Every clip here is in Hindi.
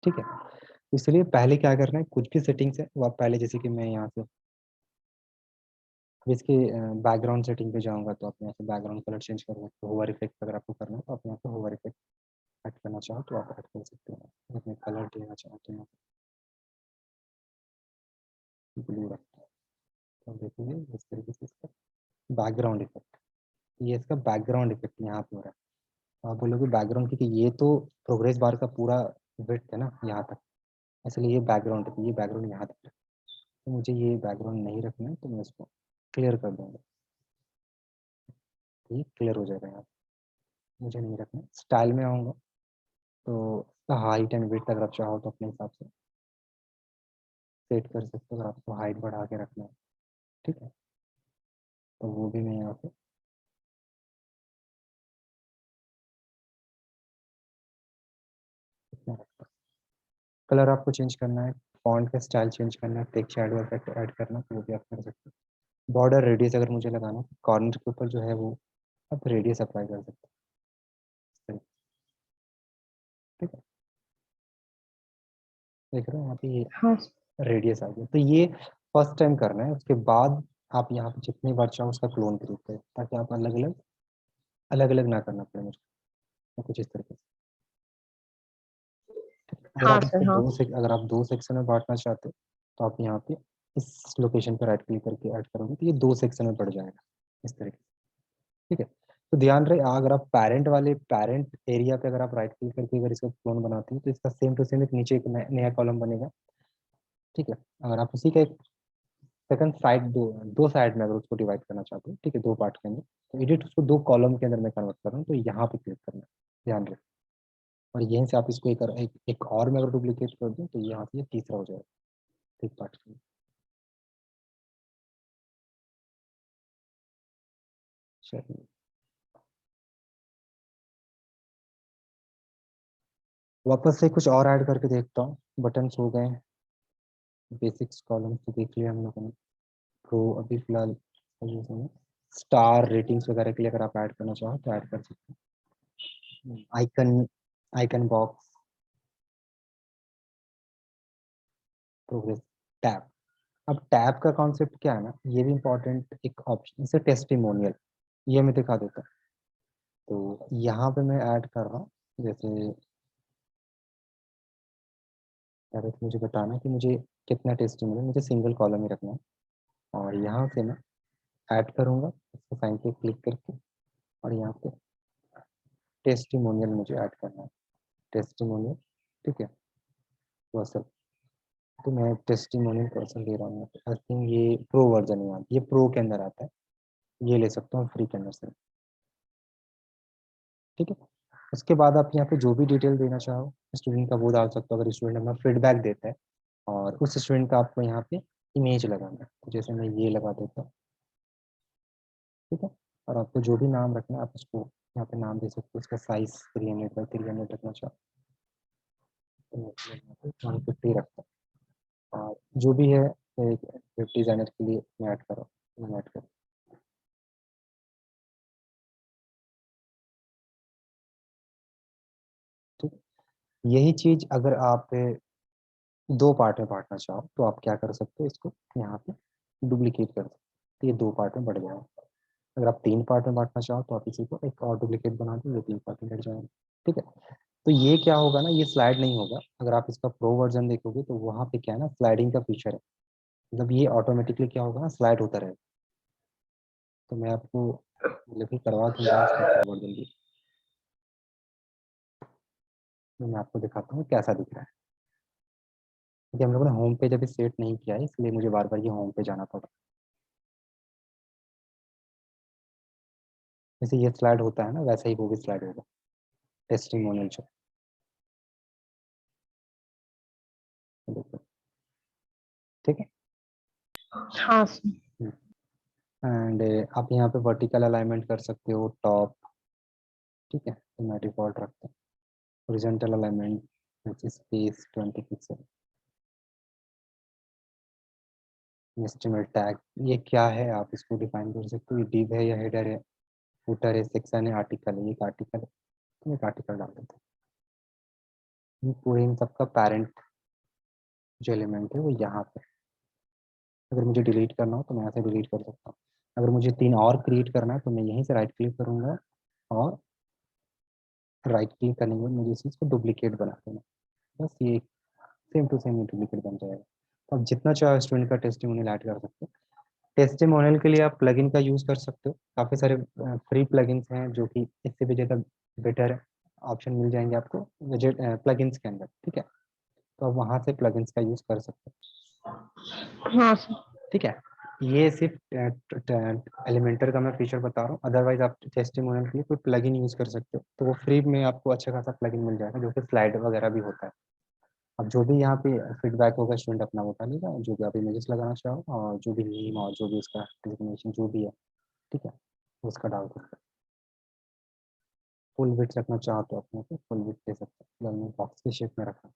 ठीक है। इसलिए पहले क्या करना है, कुछ भी सेटिंग्स है वो आप पहले, जैसे कि मैं यहाँ से अब इसके बैकग्राउंड सेटिंग पे जाऊँगा, तो आप यहाँ से बैकग्राउंड कलर चेंज कर सकते हो। होवर इफेक्ट अगर आपको करना है तो आप यहाँ पे होवर इफेक्ट ऐड करना चाहो तो आप ऐड कर सकते हो। अपने कलर देना चाहो तो यहाँ ब्लू रखते हैं, तो आप देखेंगे इस तरीके से इसका बैकग्राउंड इफेक्ट, ये इसका बैकग्राउंड इफेक्ट यहाँ पे हो रहा है। आप बोलोगे बैकग्राउंड, क्योंकि ये तो प्रोग्रेस बार का पूरा विड्थ है ना यहाँ तक, इसलिए ये बैकग्राउंड है, ये बैकग्राउंड यहाँ तक है। तो मुझे ये बैकग्राउंड नहीं रखना है, तो मैं इसको क्लियर कर दूंगा, ये क्लियर हो जाएगा यहाँ पे। मुझे नहीं रखना, स्टाइल में आऊँगा तो इसका हाइट एंड विड्थ अगर आप चाहो तो अपने हिसाब से सेट कर सकते हो, अगर आपको हाइट बढ़ा के रखना है, ठीक है, तो वो भी मैं यहाँ पे इतना रखता हूँ। कलर आपको चेंज करना है, फॉन्ट का स्टाइल चेंज करना है, टेक्स्ट शैडो इफेक्ट ऐड करना है, तो वो भी आप कर सकते हो। बॉर्डर रेडियस अगर मुझे लगाना है, कॉर्नर के ऊपर जो है वो आप रेडियस अप्लाई कर सकते हो, ठीक है। देख रहे हो यहाँ पे ये हाँ रेडियस आ गया। तो ये फर्स्ट टाइम करना है, उसके बाद आप यहाँ पे जितनी बार चाहो उसका क्लोन क्रिएट करें, ताकि आप अलग अलग ना करना पड़े मुझे, तो कुछ इस तरीके से। अगर हाँ आप सर इसको हाँ। अगर आप दो सेक्शन में बांटना चाहते हो, तो आप यहाँ पे इस लोकेशन पर राइट क्लिक करके ऐड करोगे, तो ये दो सेक्शन में बढ़ जाएगा इस तरीके से, ठीक है। तो ध्यान रहे, अगर आप पैरेंट एरिया पे अगर आप राइट क्लिक करके अगर इसको क्लोन बनाते हैं, तो इसका सेम टू सेम एक नीचे एक नया कॉलम बनेगा, ठीक है। अगर आप उसी का एक सेकंड साइड, दो साइड में अगर उसको डिवाइड करना चाहते हो, ठीक है, दो पार्ट के अंदर, तो एडिट उसको दो कॉलम के अंदर मैं कन्वर्ट कर रहा हूँ, तो यहाँ पे क्लिक करना है, ध्यान रखें। और यहीं से आप इसको एक और में अगर डुप्लीकेट कर दें, तो यहाँ से ये तीसरा हो जाएगा, ठीक पार्ट के लिए। चलिए, वापस से कुछ और ऐड करके देखता हूँ। बटन्स हो गए, बेसिक्स कॉलम तो देख लिया हम लोगों ने। प्रो अभी फिलहाल स्टार रेटिंग्स वगैरह के लिए अगर आप ऐड करना चाहो तो ऐड कर सकते हैं। Icon icon box, progress, tab. अब टैब का कॉन्सेप्ट क्या है ना, ये भी इम्पोर्टेंट एक ऑप्शन, इसे टेस्टिमोनियल, ये मैं दिखा देता हूँ। तो यहाँ पे मैं ऐड कर रहा हूँ, जैसे अगर मुझे बताना है कि मुझे कितना टेस्टिमोनियल, मुझे सिंगल कॉलम ही रखना है, और यहाँ से मैं ऐड करूँगा, इसको साइन पे क्लिक करके, और यहाँ पे टेस्टिमोनियल मुझे ऐड करना है, टेस्टिमोनियल, ठीक है, पर्सन। तो मैं टेस्टिमोनियल पर्सन दे रहा हूँ, आई थिंक ये प्रो वर्जन है, यहाँ ये प्रो के अंदर आता है, ये ले सकता हूँ फ्री के अंदर से, ठीक है। उसके बाद आप यहाँ पे जो भी डिटेल देना चाहो स्टूडेंट का वो डाल सकते हो, अगर स्टूडेंट हमें फीडबैक देता है, और उस स्टूडेंट का आपको यहाँ पे इमेज लगाना है, तो जैसे मैं ये लगा देता हूँ, ठीक है। और आपको जो भी नाम रखना है आप उसको यहाँ पे नाम दे सकते हो, उसका साइज 300 बाई 300 रखना चाहो तो मैं यहाँ पे 150 रखता हूँ, और जो भी है एक वेब डिज़ाइनर के लिए मैं ऐड कर रहा हूँ, मैं ऐड कर, ठीक है। यही चीज़ अगर आप दो पार्ट में बांटना चाहो तो आप क्या कर सकते हो, इसको यहाँ पे डुप्लीकेट कर सकते हो, तो ये दो पार्ट में बढ़ जाएगा। अगर आप तीन पार्ट में बांटना चाहो तो आप इसी को एक और डुप्लीकेट बना दो, ये तीन पार्ट में बढ़ जाएगा, ठीक है। तो ये क्या होगा ना, ये स्लाइड नहीं होगा, अगर आप इसका प्रो वर्जन देखोगे तो वहाँ पे क्या है ना, स्लाइडिंग का फीचर है, मतलब ये ऑटोमेटिकली क्या होगा ना, स्लाइड होता रहेगा। तो मैं आपको लेके करवा दूंगा इसका प्रो वर्जन भी, तो मैं आपको दिखाता हूँ कैसा दिख रहा है, क्योंकि हम लोगों ने होम पेज अभी सेट नहीं किया है, इसलिए मुझे बार बार ये होम पे जाना पड़ा। जैसे ये स्लाइड होता है ना, वैसे ही वो भी स्लाइड होगा, टेस्टिमोनियल जो, देखो, ठीक है। हाँ सर। एंड आप यहाँ पे वर्टिकल अलाइनमेंट कर सकते हो टॉप, ठीक है, तो मैं डिफॉल्ट रखता हूँ। Horizontal alignment which space 20 pixel. Estimate tag, ये क्या है आप इसको डिफाइन कर सकते हो, ये डिव है या हेडर है, फुटर है, सेक्शन है, आर्टिकल है, एक आर्टिकल है, तो एक आर्टिकल डाल देते हैं। पूरे इन सबका पेरेंट जो एलिमेंट है वो यहाँ पे। अगर मुझे डिलीट करना हो तो मैं यहाँ से डिलीट कर सकता हूँ। अगर मुझे 3 और क्रिएट करना है तो मैं यहीं से राइट क्लिक करूँगा और राइट क्लिक करने के बाद मुझे इस चीज़ को डुप्लीकेट बना देना। बस ये सेम टू सेम डुप्लीकेट बन जाएगा। तो आप जितना चाहे स्टूडेंट का टेस्टिमोनियल ऐड कर सकते हो। टेस्टिमोनियल के लिए आप प्लगइन का यूज़ कर सकते हो। काफ़ी सारे फ्री प्लगइन्स हैं जो कि इससे भी ज़्यादा बेटर ऑप्शन मिल जाएंगे आपको विजेट प्लगइन्स के अंदर, ठीक है। तो आप वहाँ से प्लगइन्स का यूज़ कर सकते हो, हाँ सर। ठीक है। ये सिर्फ एलिमेंटर का मैं फीचर बता रहा हूँ। अदरवाइज आप टेस्टिमोनियल के लिए कोई प्लगइन यूज़ कर सकते हो, तो वो फ्री में आपको अच्छा खासा प्लगइन मिल जाएगा जो कि स्लाइड वगैरह भी होता है। अब जो भी यहाँ पे फीडबैक होगा स्टूडेंट अपना बता लेगा, जो भी आप इमेजेस लगाना चाहो और जो भी नीम और जो भी उसका डेजिग्नेशन जो भी है, ठीक है, उसका डाल सकते हो। फुल विड्थ रखना चाहो तो अपने को फुल विड्थ दे सकते हो। मैंने बॉक्स के शेप में रखा।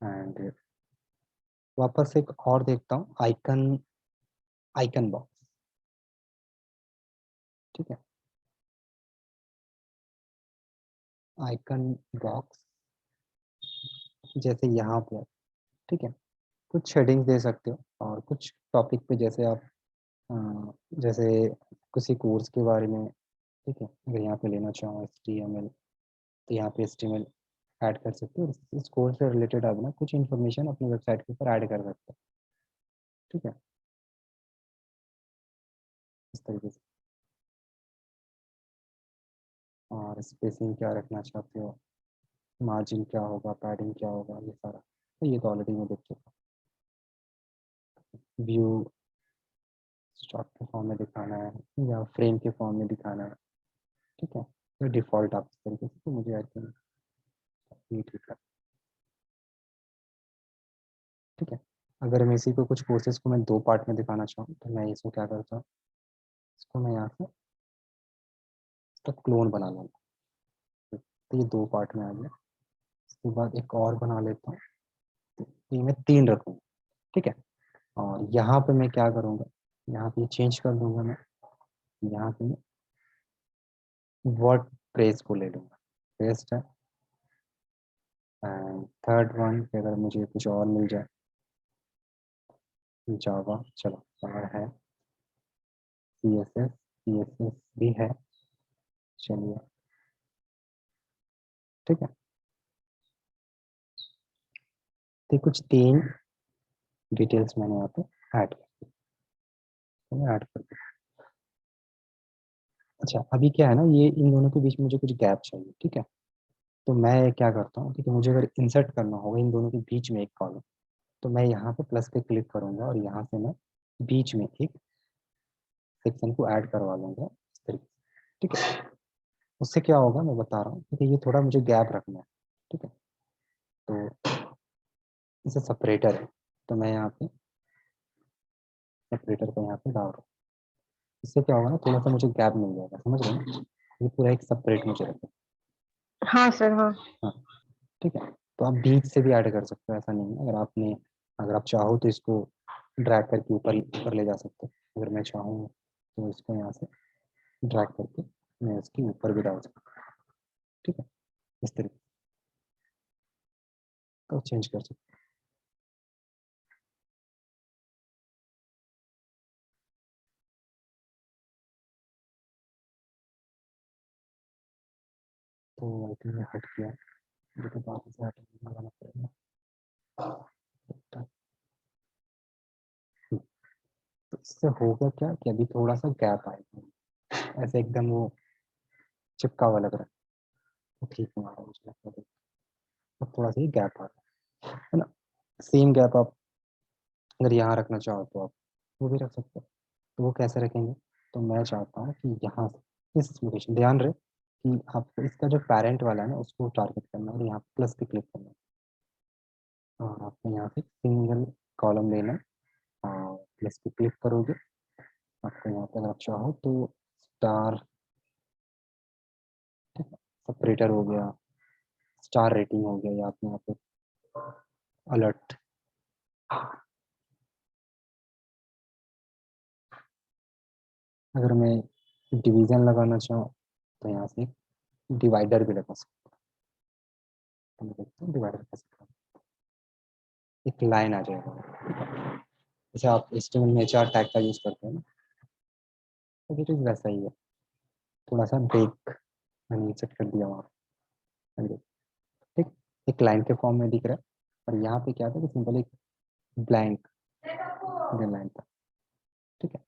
एंड वापस एक और देखता हूँ, आइकन आइकन बॉक्स, ठीक है। आइकन बॉक्स जैसे यहाँ पे है, ठीक है। कुछ शेडिंग्स दे सकते हो और कुछ टॉपिक पे जैसे आप जैसे किसी कोर्स के बारे में, ठीक है, अगर यहाँ पे लेना चाहो HTML तो यहाँ पे HTML ऐड कर सकते हो। इस कोर्स से रिलेटेड आप ना कुछ इन्फॉर्मेशन अपनी वेबसाइट के ऊपर ऐड कर सकते हो, ठीक है, इस तरीके से। और स्पेसिंग क्या रखना चाहते हो, मार्जिन क्या होगा, पैडिंग क्या होगा, ये सारा तो ये तो ऑलरेडी मैं देख चुका हूँ। व्यू स्टॉक के फॉर्म में दिखाना है या फ्रेम के फॉर्म में दिखाना है, ठीक है, तो डिफ़ॉल्ट आप इस तरीके से, तो मुझे आई थिंक ये ठीक है, ठीक है। अगर मैं इसी को कुछ कोर्सेज को मैं 2 पार्ट में दिखाना चाहूँ तो मैं इसको क्या करता हूँ, इसको मैं यहाँ से इसका क्लोन बना लूँगा। तो ये 2 पार्ट में आ गया। उसके बाद एक और बना लेता हूँ, तो ये मैं 3 रखूँगा, ठीक है। और यहाँ पे मैं क्या करूँगा, यहाँ पे चेंज कर दूँगा मैं, यहाँ पे मैं वर्ड प्रेस को ले लूँगा, पेस्ट है। एंड थर्ड वन पे अगर मुझे कुछ और मिल जाए, जावा चलो और है, CSS भी है, चलिए, ठीक है। तो कुछ 3 डिटेल्स मैंने यहाँ पे ऐड कर दी, तो मैं ऐड कर दूँ। अच्छा अभी क्या है ना, ये इन दोनों के बीच में मुझे कुछ गैप चाहिए, ठीक है। तो मैं क्या करता हूँ, ठीक है, मुझे अगर इंसर्ट करना होगा इन दोनों के बीच में एक कॉलम, तो मैं यहाँ पे प्लस पे क्लिक करूँगा और यहाँ से मैं बीच में एक सेक्शन को ऐड करवा लूँगा इस तरीके से, ठीक है। उससे क्या होगा मैं बता रहा हूँ, क्योंकि ये थोड़ा मुझे गैप रखना है, ठीक है। तो इसे सेपरेटर है, तो मैं यहाँ पे सेपरेटर को यहाँ पे डाल रहा हूँ। इससे क्या होगा ना, थोड़ा सा मुझे गैप मिल जाएगा, समझ रहे हैं। ये पूरा एक सेपरेट मुझे रखें, हाँ सर। हाँ। हाँ, ठीक है। तो आप बीच से भी ऐड कर सकते हो, ऐसा नहीं है। अगर आप चाहो तो इसको ड्रैग करके ऊपर ऊपर ले जा सकते हो। अगर मैं चाहूँ तो इसको यहाँ से ड्रैग करके मैं इसके ऊपर भी डाल सकता हूँ, ठीक है, इस तरीके तो चेंज कर सकते हैं। तो आई थिंक ये हट गया, लेकिन बाद से हट लगाना पड़ेगा। तो इससे होगा क्या कि अभी थोड़ा सा गैप आएगा, ऐसे एकदम वो चिपका हुआ लग रहा है, तो ठीक नहीं आ रहा मुझे लगता है। अब थोड़ा सा ही गैप आ रहा है ना। सेम गैप आप अगर यहाँ रखना चाहो तो आप वो भी रख सकते हो। तो वो कैसे रखेंगे, तो मैं चाहता हूँ कि यहाँ से इस लोकेशन, ध्यान रहे कि आपको इसका जो पेरेंट वाला है ना उसको टारगेट करना है और यहाँ प्लस पे क्लिक करना है और आपको यहाँ से सिंगल कॉलम लेना है और प्लस पे क्लिक करोगे। आपको यहाँ पे अगर आप चाहो तो स्टार सेपरेटर हो गया, स्टार रेटिंग हो गया, या आप यहाँ पे अलर्ट, अगर मैं डिवीजन लगाना चाहो तो यहाँ से डिवाइडर भी लगा सकते हो। मैं देखता हूँ डिवाइडर कैसे करना है। एक लाइन आ जाएगा, जैसे आप HTML में HR टैग का यूज करते हैं ना, तो इट इज वैसा ही है। थोड़ा सा ब्रेक मैंने सेट कर दिया वहाँ पे, ठीक। एक लाइन के फॉर्म में दिख रहा है, और यहाँ पे क्या था कि सिंपल एक ब्लैंक लाइन था, ठीक है।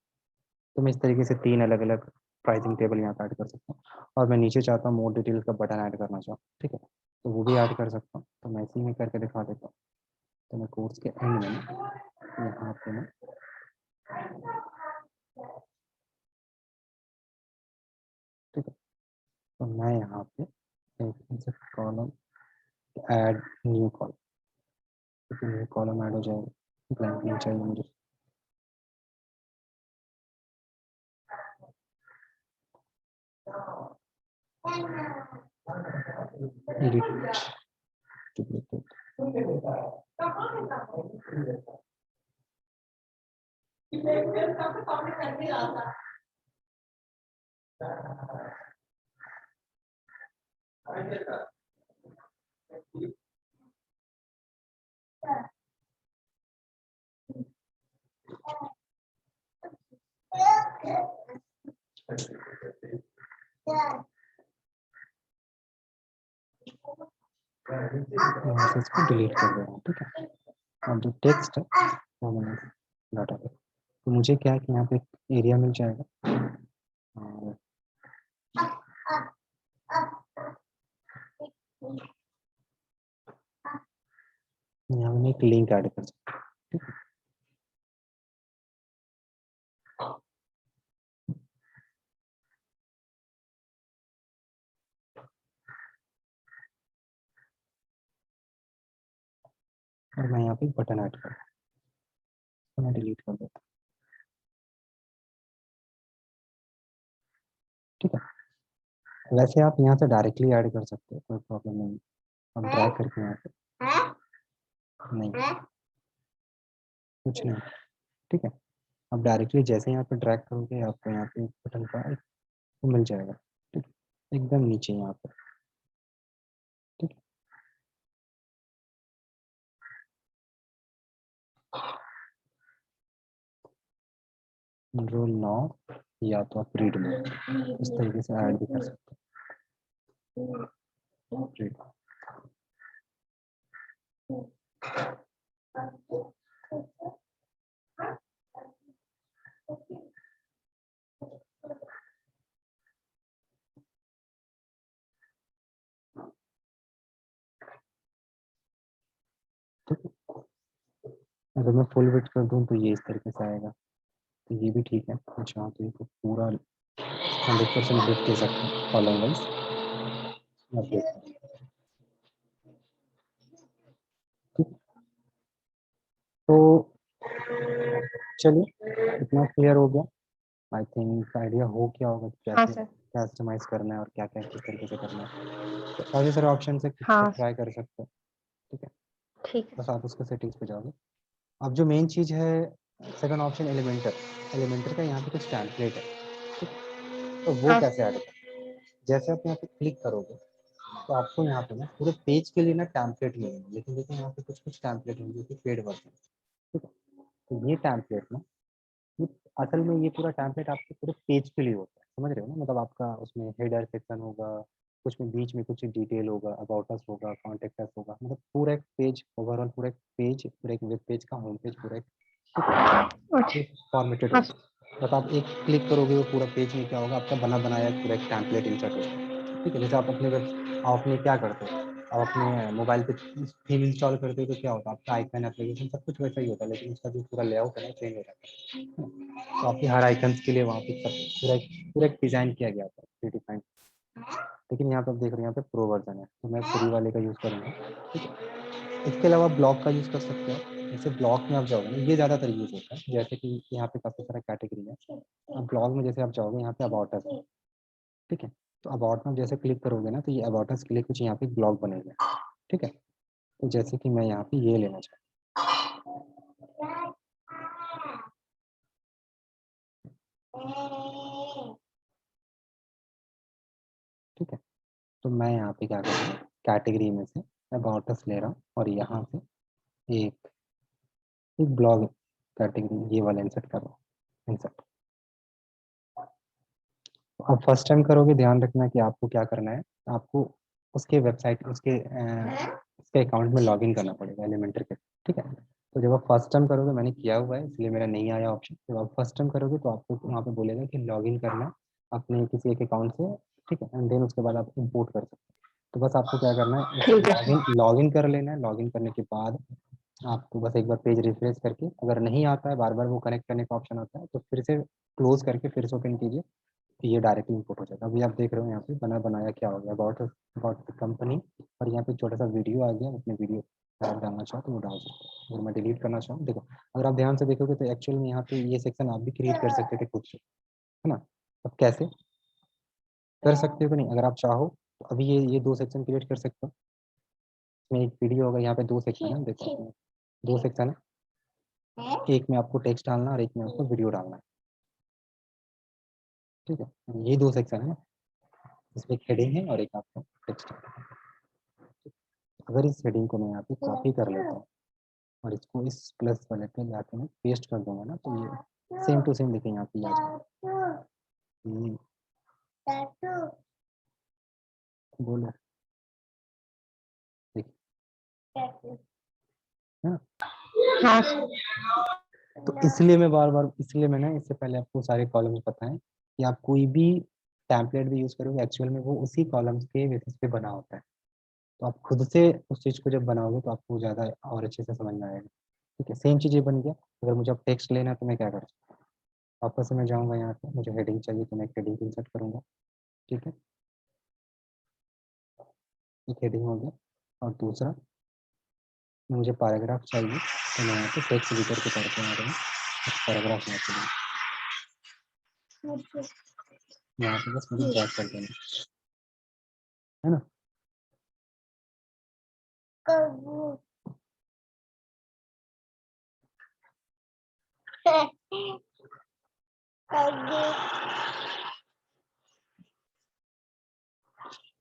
तो मैं इस तरीके से 3 अलग अलग प्राइसिंग टेबल यहाँ पे ऐड कर सकता हूँ, और मैं नीचे चाहता हूँ मोर डिटेल का बटन ऐड करना चाहूँ, ठीक है, तो वो भी ऐड कर सकता हूँ। तो मैं इसी में करके दिखा देता हूँ। तो मैं कोर्स के एंड में ना यहाँ पे मैं, ठीक है, तो मैं यहाँ पे एक कॉलम ऐड न्यू कॉलम, क्योंकि न्यू कॉलम ऐड हो जाएगा, ब्लैंक नहीं चाहिए मुझे। एडिट डुप्लीकेट, यहाँ से इसको डिलीट कर दे रहा हूँ, ठीक है। और जो टेक्स्ट है वो मैंने डाटा पे, तो मुझे क्या है कि यहाँ पे एक एरिया मिल जाएगा, और यहाँ में एक लिंक ऐड कर सकता हूँ, ठीक है। और मैं यहाँ पे बटन ऐड कर, तो मैं डिलीट कर देता हूँ, ठीक है। वैसे आप यहाँ से डायरेक्टली ऐड कर सकते हो, कोई प्रॉब्लम नहीं। अब ड्रैग करके यहाँ पे, नहीं कुछ नहीं, ठीक है। अब डायरेक्टली जैसे यहाँ पे ड्रैग करोगे आपको यहाँ पे बटन का एक वो मिल जाएगा, ठीक है, एकदम नीचे यहाँ पे, ठीक है। कंट्रोल 9, या तो आप रीड में इस तरीके से ऐड भी कर सकते हो, रीड। ठीक है, अगर मैं फुल विड्थ कर दूँ तो ये इस तरीके से आएगा, तो ये भी ठीक है। अच्छा, तो ये तो पूरा 100% विड्थ दे सकते हैं कॉलम वाइज। अब देखते हैं, ठीक है। तो चलिए, इतना क्लियर हो गया। आई थिंक आइडिया हो गया होगा कि हाँ कैसे सर। कस्टमाइज करना है और क्या क्या किस तरीके से करना है। तो काफ़ी सारे ऑप्शन है, कुछ तो हाँ ट्राई कर सकते हैं, ठीक है। ठीक है बस सर। आप उसके सेटिंग्स पे जाओगे। अब जो मेन चीज़ है, सेकंड ऑप्शन एलिमेंटर, एलिमेंटर का यहाँ पे कुछ टेम्पलेट है, ठीक है। तो वो हाँ कैसे ऐड करें, जैसे आप यहाँ पे क्लिक करोगे तो आपको यहाँ पे ना पूरे पेज के लिए ना टेम्पलेट मिलेंगे, लेकिन देखिए यहाँ पे कुछ कुछ टेम्पलेट होंगे जो पेड वर्जन, ठीक है। तो ये टेम्पलेट ना, ये असल में ये पूरा टेम्पलेट आपके पूरे पेज के लिए होता है, समझ रहे हो ना। मतलब आपका उसमें हेडर सेक्शन होगा, कुछ में बीच में कुछ डिटेल होगा, अबाउट अस होगा, कॉन्टेक्ट अस होगा, मतलब पूरा एक पेज ओवरऑल, पूरा एक पेज, पूरा एक वेब पेज का होम पेज पूरा अच्छा। एक फॉर्मेटेड हाँ होता सर। है। बस आप एक क्लिक करोगे वो पूरा पेज में क्या होगा, आपका बना बनाया पूरा एक टेम्पलेट इंसर्ट होगा, ठीक है। जैसे आप अपने आप अपने क्या करते हो, आप अपने मोबाइल पे थीम इंस्टॉल करते हो तो क्या होता है, आपका आइकन एप्लीकेशन सब कुछ वैसा ही होता है, लेकिन उसका जो पूरा लेआउट है ना चेंज हो जाता है। तो आपके हर आइकन्स के लिए वहाँ पे सब पूरा एक डिज़ाइन किया गया था, प्रीडिफाइंड। लेकिन यहाँ पे आप देख रहे हैं यहाँ पे प्रो वर्जन है, तो मैं फ्री वाले का यूज़ करूँगा, ठीक है। इसके अलावा ब्लॉक का यूज़ कर सकते हो। जैसे ब्लॉक में आप जाओगे ना, ये ज़्यादातर यूज़ होता है, जैसे कि यहाँ पे काफ़ी सारा कैटेगरी है। अब ब्लॉग में जैसे आप जाओगे यहाँ पे अबाउट अस है, ठीक है। तो अबाउट में जैसे क्लिक करोगे ना, तो ये अबाउट अस के लिए कुछ यहाँ पे ब्लॉग बनेगा, ठीक है। तो जैसे कि मैं यहाँ पे ये लेना चाहता ठीक है। तो मैं यहाँ पे क्या कर रहा हूँ, कैटेगरी में से अबाउट अस ले रहा हूँ और यहाँ से एक एक ब्लॉग कैटेगरी ये वाला इंसर्ट कर रहा हूँ, इंसर्ट। अब फर्स्ट टाइम करोगे, ध्यान रखना कि आपको क्या करना है, आपको उसके वेबसाइट उसके अकाउंट में लॉगिन करना पड़ेगा एलिमेंटर के, ठीक है। तो जब आप फर्स्ट टाइम करोगे, मैंने किया हुआ है इसलिए मेरा नहीं आया ऑप्शन, जब आप फर्स्ट टाइम करोगे तो आपको वहाँ पे बोलेगा कि लॉगिन करना है अपने किसी एक अकाउंट से, ठीक है, एंड देन उसके बाद आप इंपोर्ट कर सकते हैं। तो बस आपको क्या करना है, ठीक है। लॉगिन कर लेना है। लॉगिन करने के बाद आपको बस एक बार पेज रिफ्रेश करके, अगर नहीं आता है, बार बार वो कनेक्ट करने का ऑप्शन आता है, तो फिर से क्लोज करके फिर से ओपन कीजिए, तो ये डायरेक्टली इंपोर्ट हो जाएगा। अभी आप देख रहे हो यहाँ पे बना बनाया क्या हो गया, अबाउट अबाउट द कंपनी, और यहाँ पे छोटा सा वीडियो आ गया। अपने वीडियो आप डालना चाहो तो वो डाल सकते हो, अगर मैं डिलीट करना चाहूँ, देखो अगर आप ध्यान से देखोगे तो एक्चुअल में यहाँ पे ये सेक्शन आप भी क्रिएट कर सकते थे खुद से, है ना। अब कैसे कर सकते हो कि नहीं, अगर आप चाहो तो अभी ये दो सेक्शन क्रिएट कर सकते हो। इसमें एक वीडियो होगा, यहाँ पे दो सेक्शन है, देखो दो सेक्शन है, एक में आपको टेक्स्ट डालना और एक में आपको वीडियो डालना है, ठीक है। ये दो सेक्शन है ना, इसमें एक हेडिंग है और एक आपका टेक्स्ट है। अगर इस हेडिंग को मैं यहाँ पे कॉपी कर लेता हूँ और इसको इस प्लस वाले पे जाके मैं पेस्ट कर दूंगा ना, तो ये सेम टू सेम देखिए यहाँ पे आ जाएगा। बोलो, देखिए, हाँ। हाँ। तो इसलिए मैं बार बार, इसलिए मैंने इससे पहले आपको सारे कॉलम्स बताएं कि आप कोई भी टेम्पलेट भी यूज करोगे, एक्चुअल में वो उसी कॉलम्स के बेसिस पे बना होता है। तो आप खुद से उस चीज़ को जब बनाओगे तो आपको ज़्यादा और अच्छे से समझ में आएगा, ठीक है। सेम चीज़ ये बन गया। अगर मुझे अब टेक्स्ट लेना है तो मैं क्या कर सकता हूँ, वापस से मैं जाऊँगा यहाँ पे, मुझे हेडिंग चाहिए तो मैं एक हेडिंग इंसर्ट करूँगा, ठीक है। एक हेडिंग हो गया, और दूसरा मुझे पैराग्राफ चाहिए तो मैं यहाँ पे टेक्स्ट एडिटर के तौर पे आ रहा हूँ, पैराग्राफ यहाँ पे यहाँ पे बस मुझे ड्रैग कर देना है ना।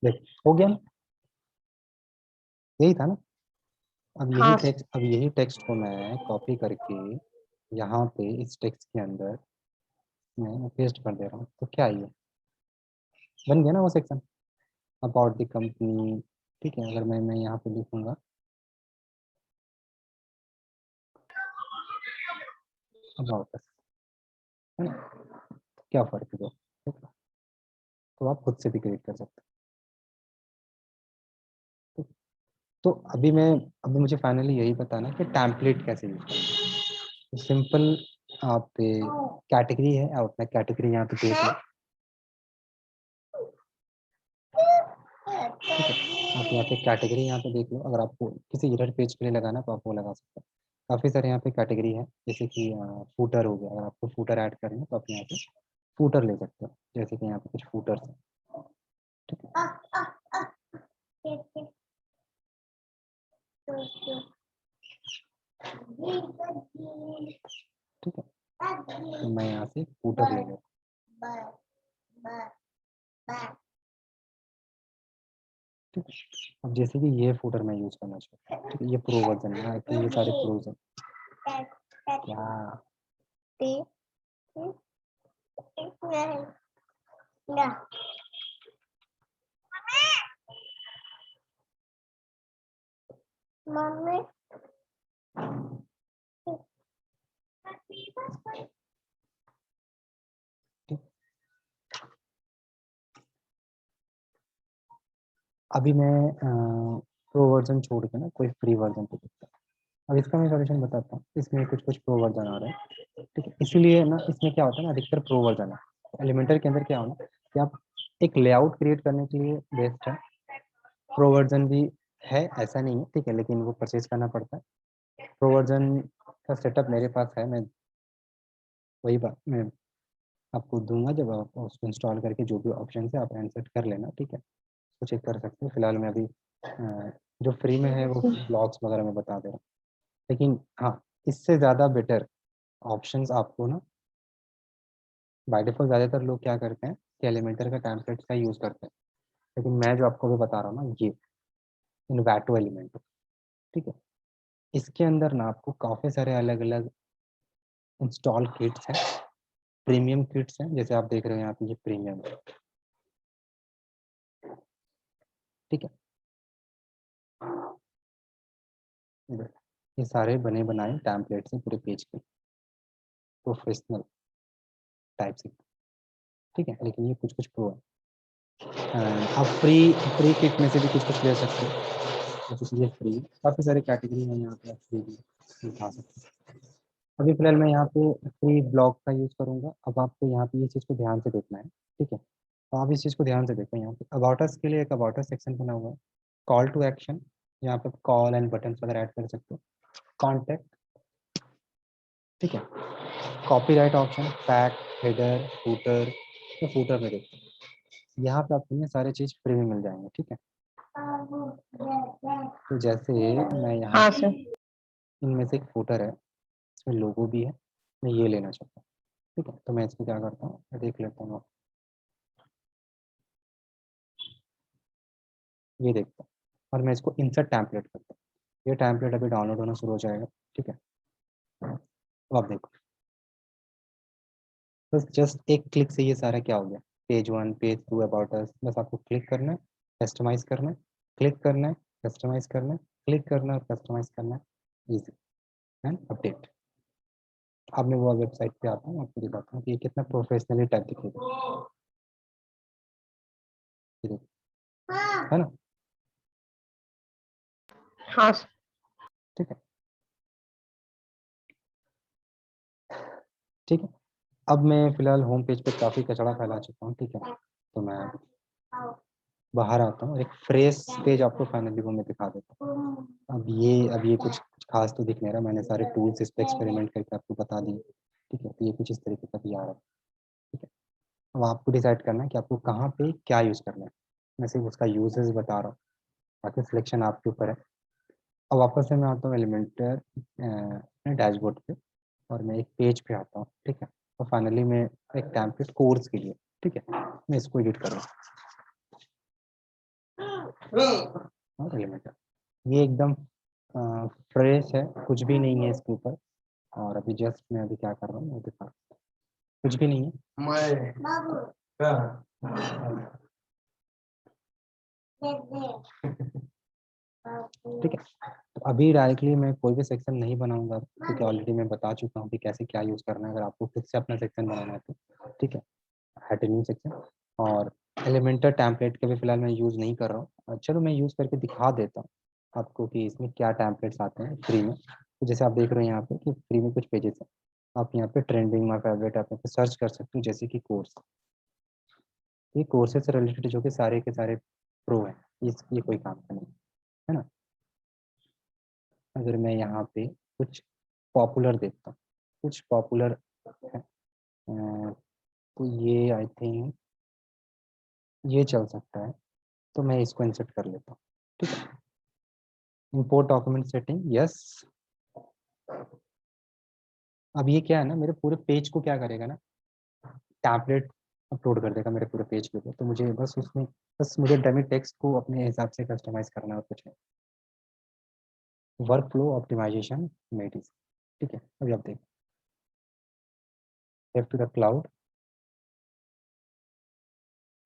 देख हो गया ना, यही था ना। हाँ। अब यही टेक्स्ट को मैं कॉपी करके यहाँ पे इस टेक्स्ट के अंदर मैं पेस्ट कर दे रहा हूँ, तो क्या ये बन गया ना वो सेक्शन, अबाउट द कंपनी, ठीक है। अगर मैं यहाँ पे लिखूंगा अबाउट अस, है ना, क्या फर्क है, ठीक है? तो आप खुद से भी क्रिएट कर सकते हो। तो अभी मुझे फाइनली यही बताना है कि टैम्पलेट कैसे यूज करना है। सिंपल, आप कैटेगरी है, आप अपना कैटेगरी यहाँ पे देख लो, ठीक है। आप यहाँ पे कैटेगरी यहाँ पे देख लो, अगर आपको किसी एरर पेज के लिए लगाना तो आप वो लगा सकते हैं। काफ़ी सारे यहाँ पे कैटेगरी है, जैसे कि फूटर हो गया, अगर आपको फूटर ऐड करना है तो आप यहाँ पे फूटर ले सकते हो, जैसे कि यहाँ पे कुछ फूटर्स हैं, ठीक है। ठीक है, तो मैं यहाँ से फूटर ले लेता हूँ, ठीक है। अब जैसे कि ये फूटर मैं यूज करना चाहता हूँ, ठीक है, ये प्रो वर्जन है, आई थिंक ये सारे प्रोज हैं क्या। मम्मी, अभी मैं प्रो वर्जन छोड़ के ना कोई फ्री वर्जन पे देखता हूँ। अब इसका मैं सॉल्यूशन बताता हूँ, इसमें कुछ कुछ प्रो वर्जन आ रहा है, ठीक है। इसीलिए ना इसमें क्या होता है ना, अधिकतर प्रो वर्जन है। एलिमेंटर के अंदर क्या होना कि आप एक लेआउट क्रिएट करने के लिए बेस्ट है, प्रो वर्जन भी है, ऐसा नहीं है, ठीक है, लेकिन वो परचेज करना पड़ता है। प्रो वर्जन का सेटअप मेरे पास है, मैं वही बात मैं आपको दूंगा, जब आप उसको इंस्टॉल करके जो भी ऑप्शन है आप एंड कर लेना, ठीक है। तो चेक कर सकते हो। फिलहाल मैं अभी जो फ्री में है वो ब्लॉग्स वगैरह में बता दे रहा हूँ, लेकिन हाँ, इससे ज़्यादा बेटर ऑप्शंस आपको ना, बाय डिफॉल्ट ज़्यादातर लोग क्या करते हैं कि एलिमेंटर का टेम्पलेट का यूज़ करते हैं, लेकिन मैं जो आपको भी बता रहा हूँ ना, ये इन्वाटो एलिमेंट, ठीक है, इसके अंदर ना आपको काफ़ी सारे अलग अलग इंस्टॉल किट्स हैं, प्रीमियम किट्स हैं, जैसे आप देख रहे हो यहाँ पे ये प्रीमियम है, ठीक है। ये सारे बने बनाए टैम्पलेट्स हैं पूरे पेज के, प्रोफेशनल टाइप से, ठीक है, लेकिन ये कुछ कुछ प्रो है। आप फ्री फ्री किट में से भी कुछ कुछ ले सकते हो, जैसे ये फ्री, काफ़ी सारे कैटेगरी हैं यहाँ पे, आप फ्री भी उठा सकते हैं। अभी फिलहाल मैं यहाँ पे फ्री ब्लॉग का यूज़ करूँगा। अब आपको यहाँ पे ये चीज़ को ध्यान से देखना है, ठीक है, तो आप इस चीज़ को ध्यान से देखो। यहाँ पे अबाउट अस के लिए एक अबाउट अस सेक्शन बना हुआ है, कॉल टू एक्शन, यहाँ पे कॉल एंड बटन वगैरह ऐड कर सकते हो, कॉन्टैक्ट, ठीक है, copyright option, tag, header, footer, तो फूटर में देखते हैं, यहाँ पे आपको ये सारे चीज़ फ्री में मिल जाएंगे, ठीक है। तो जैसे मैं यहाँ हाँ सर। इनमें से एक फूटर है, इसमें लोगो भी है, मैं ये लेना चाहता हूँ, ठीक है, तो मैं इसको क्या करता हूँ, मैं देख लेता हूँ, ये देखता हूँ, और मैं इसको इंसर्ट टैम्पलेट करता हूँ, ये टैम्पलेट अभी डाउनलोड होना शुरू हो जाएगा, ठीक है। तो आप देखो, बस जस्ट एक क्लिक से ये सारा क्या हो गया, पेज 1, पेज 2, अबाउट अस, बस आपको क्लिक करना है, कस्टमाइज करना है, क्लिक करना है, कस्टमाइज करना है, क्लिक करना है और कस्टमाइज करना है, इजी एंड अपडेट। अब मैं वो वेबसाइट पे आता हूँ, आपको दिखाता हूँ कि ये कितना प्रोफेशनली टाइप दिखेगा, ये देखो, है ना, हाँ सर। ठीक है, ठीक है। अब मैं फिलहाल होम पेज पे काफ़ी कचरा फैला चुका हूँ, ठीक है, तो मैं बाहर आता हूँ, एक फ्रेश पेज आपको फाइनली वो मैं दिखा देता हूँ। अब ये कुछ खास तो दिख नहीं रहा, मैंने सारे टूल्स इस पर एक्सपेरिमेंट करके आपको बता दिए, ठीक है, तो ये कुछ इस तरीके का भी आ रहा है, ठीक है। अब आपको डिसाइड करना है कि आपको कहाँ पे क्या यूज़ करना है, मैं सिर्फ उसका यूजेस बता रहा हूँ, बाकी सिलेक्शन आपके ऊपर है। अब वापस से मैं आता हूँ एलिमेंटर डैशबोर्ड पे, और मैं एक पेज पे आता हूँ, ठीक है, और फाइनली मैं एक टेम्पलेट कोर्स के लिए, ठीक है, मैं इसको एडिट कर रहा हूँ, और एलिमेंटर, ये एकदम फ्रेश है, कुछ भी नहीं है इसके ऊपर, और अभी जस्ट मैं अभी क्या कर रहा हूँ वो दिखा रहा हूँ, कुछ भी नहीं है, ठीक है। तो अभी डायरेक्टली मैं कोई भी सेक्शन नहीं बनाऊंगा, क्योंकि ऑलरेडी मैं बता चुका हूँ कि कैसे क्या यूज़ करना है, अगर आपको खुद से अपना सेक्शन बनाना है तो, ठीक है, हेडर सेक्शन। और एलिमेंटर टैम्पलेट के भी फिलहाल मैं यूज़ नहीं कर रहा हूँ, चलो मैं यूज़ करके दिखा देता हूँ आपको कि इसमें क्या टैम्पलेट्स आते हैं फ्री में। तो जैसे आप देख रहे हैं यहाँ पे कि फ्री में कुछ पेजेस हैं, आप यहाँ पे ट्रेंडिंग माई फेवरेट आप यहाँ पे सर्च कर सकते हो, जैसे कि कोर्स, ये कोर्सेज से रिलेटेड जो कि सारे के सारे प्रो हैं, ये कोई काम का नहीं है ना। अगर मैं यहाँ पे कुछ पॉपुलर देखता हूँ, कुछ पॉपुलर है, तो ये आई थिंक ये चल सकता है, तो मैं इसको इंसर्ट कर लेता हूँ, ठीक है। Import document setting, yes. अब ये क्या है ना, मेरे पूरे पेज को क्या करेगा ना, टैम्पलेट अपलोड कर देगा मेरे पूरे पेज के ऊपर, तो मुझे बस उसमें बस मुझे डमी टेक्स्ट को अपने हिसाब से कस्टमाइज करना है और कुछ नहीं। वर्क फ्लो ऑप्टिमाइजेशन मेडिस, ठीक है। अभी आप देखो, लेफ्ट टू द क्लाउड,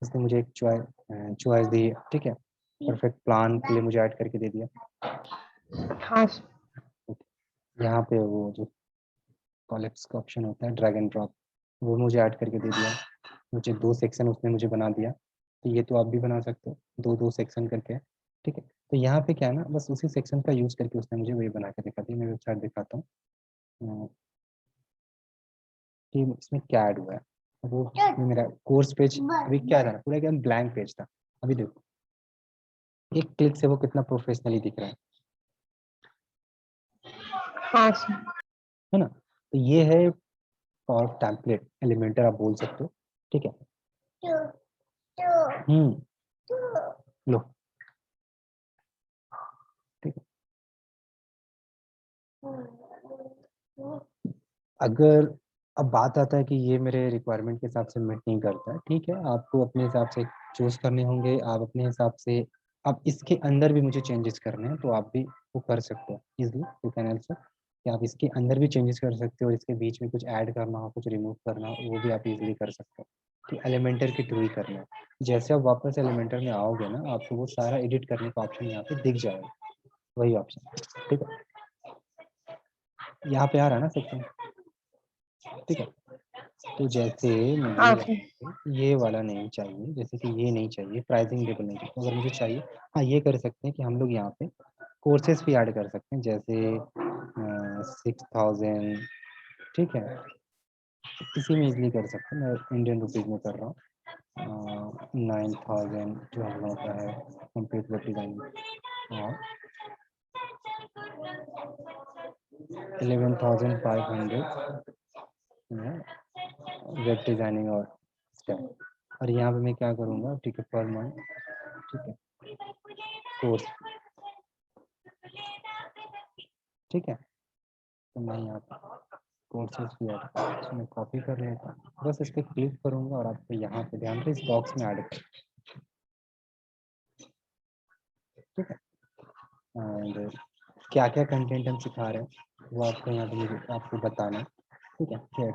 इसने मुझे एक चॉइस दी है, ठीक है, परफेक्ट प्लान के लिए मुझे ऐड करके दे दिया, हाँ सर। यहाँ पे वो जो कॉलेप्स का ऑप्शन होता है, ड्रैग एंड ड्रॉप, वो मुझे ऐड करके दे दिया, मुझे 2 सेक्शन उसने मुझे बना दिया, तो ये तो आप भी बना सकते हो, 2-2 सेक्शन करके, ठीक है। तो यहाँ पे क्या है ना, बस उसी सेक्शन का यूज़ करके उसने मुझे वही बना के दिखा दी। मैं वेबसाइट दिखाता हूँ कि इसमें क्या ऐड हुआ है। वो मेरा कोर्स पेज अभी क्या था, पूरा एकदम ब्लैंक पेज था, अभी देखो एक क्लिक से वो कितना प्रोफेशनली दिख रहा हाँ सर। है ना। तो ये है और टेम्पलेट एलिमेंटर आप बोल सकते हो, ठीक है। लो, ठीक है। अगर अब बात आता है कि ये मेरे रिक्वायरमेंट के हिसाब से मीट नहीं करता है, ठीक है, आपको अपने हिसाब से चूज करने होंगे, आप अपने हिसाब से, अब इसके अंदर भी मुझे चेंजेस करने हैं तो आप भी वो कर सकते हो इजली, यू कैन आल्सो, कि आप इसके अंदर भी चेंजेस कर सकते हो और इसके बीच में कुछ ऐड करना हो, कुछ रिमूव करना हो, वो भी आप इजीली कर सकते हो। तो एलिमेंटर के थ्रू ही करना है। जैसे आप वापस एलिमेंटर में आओगे ना, आपको वो सारा एडिट करने का ऑप्शन यहाँ पे दिख जाएगा, वही ऑप्शन, ठीक है, यहाँ पे आ रहा है ना सेक्शन, ठीक है। तो जैसे हाँ मुझे सर। ये वाला नहीं चाहिए, जैसे कि ये नहीं चाहिए, प्राइसिंग टेबल नहीं चाहिए, तो अगर मुझे चाहिए, हाँ ये कर सकते हैं कि हम लोग यहाँ पे कोर्सेज भी ऐड कर सकते हैं, जैसे 6000, ठीक है, इसी में इजली कर सकते हैं, मैं इंडियन रुपीज में कर रहा हूँ, 9000 जो हम लोगों का है कंप्लीट वेब डिजाइनिंग, और 11500 वेब डिजाइनिंग और स्टेप। और यहाँ पे मैं क्या करूँगा, ठीक है, पर मंथ, ठीक है, कोर्स, ठीक है, तो मैं यहाँ पे कोर्सेज भी ऐड, इसमें कॉपी कर लेता हूँ, बस इस पर क्लिक करूँगा और आपको यहाँ पे ध्यान से इस बॉक्स में ऐड कर, ठीक है, एंड क्या क्या कंटेंट हम सिखा रहे हैं वो आपको यहाँ पे मुझे आपको बताना है, ठीक है, फिर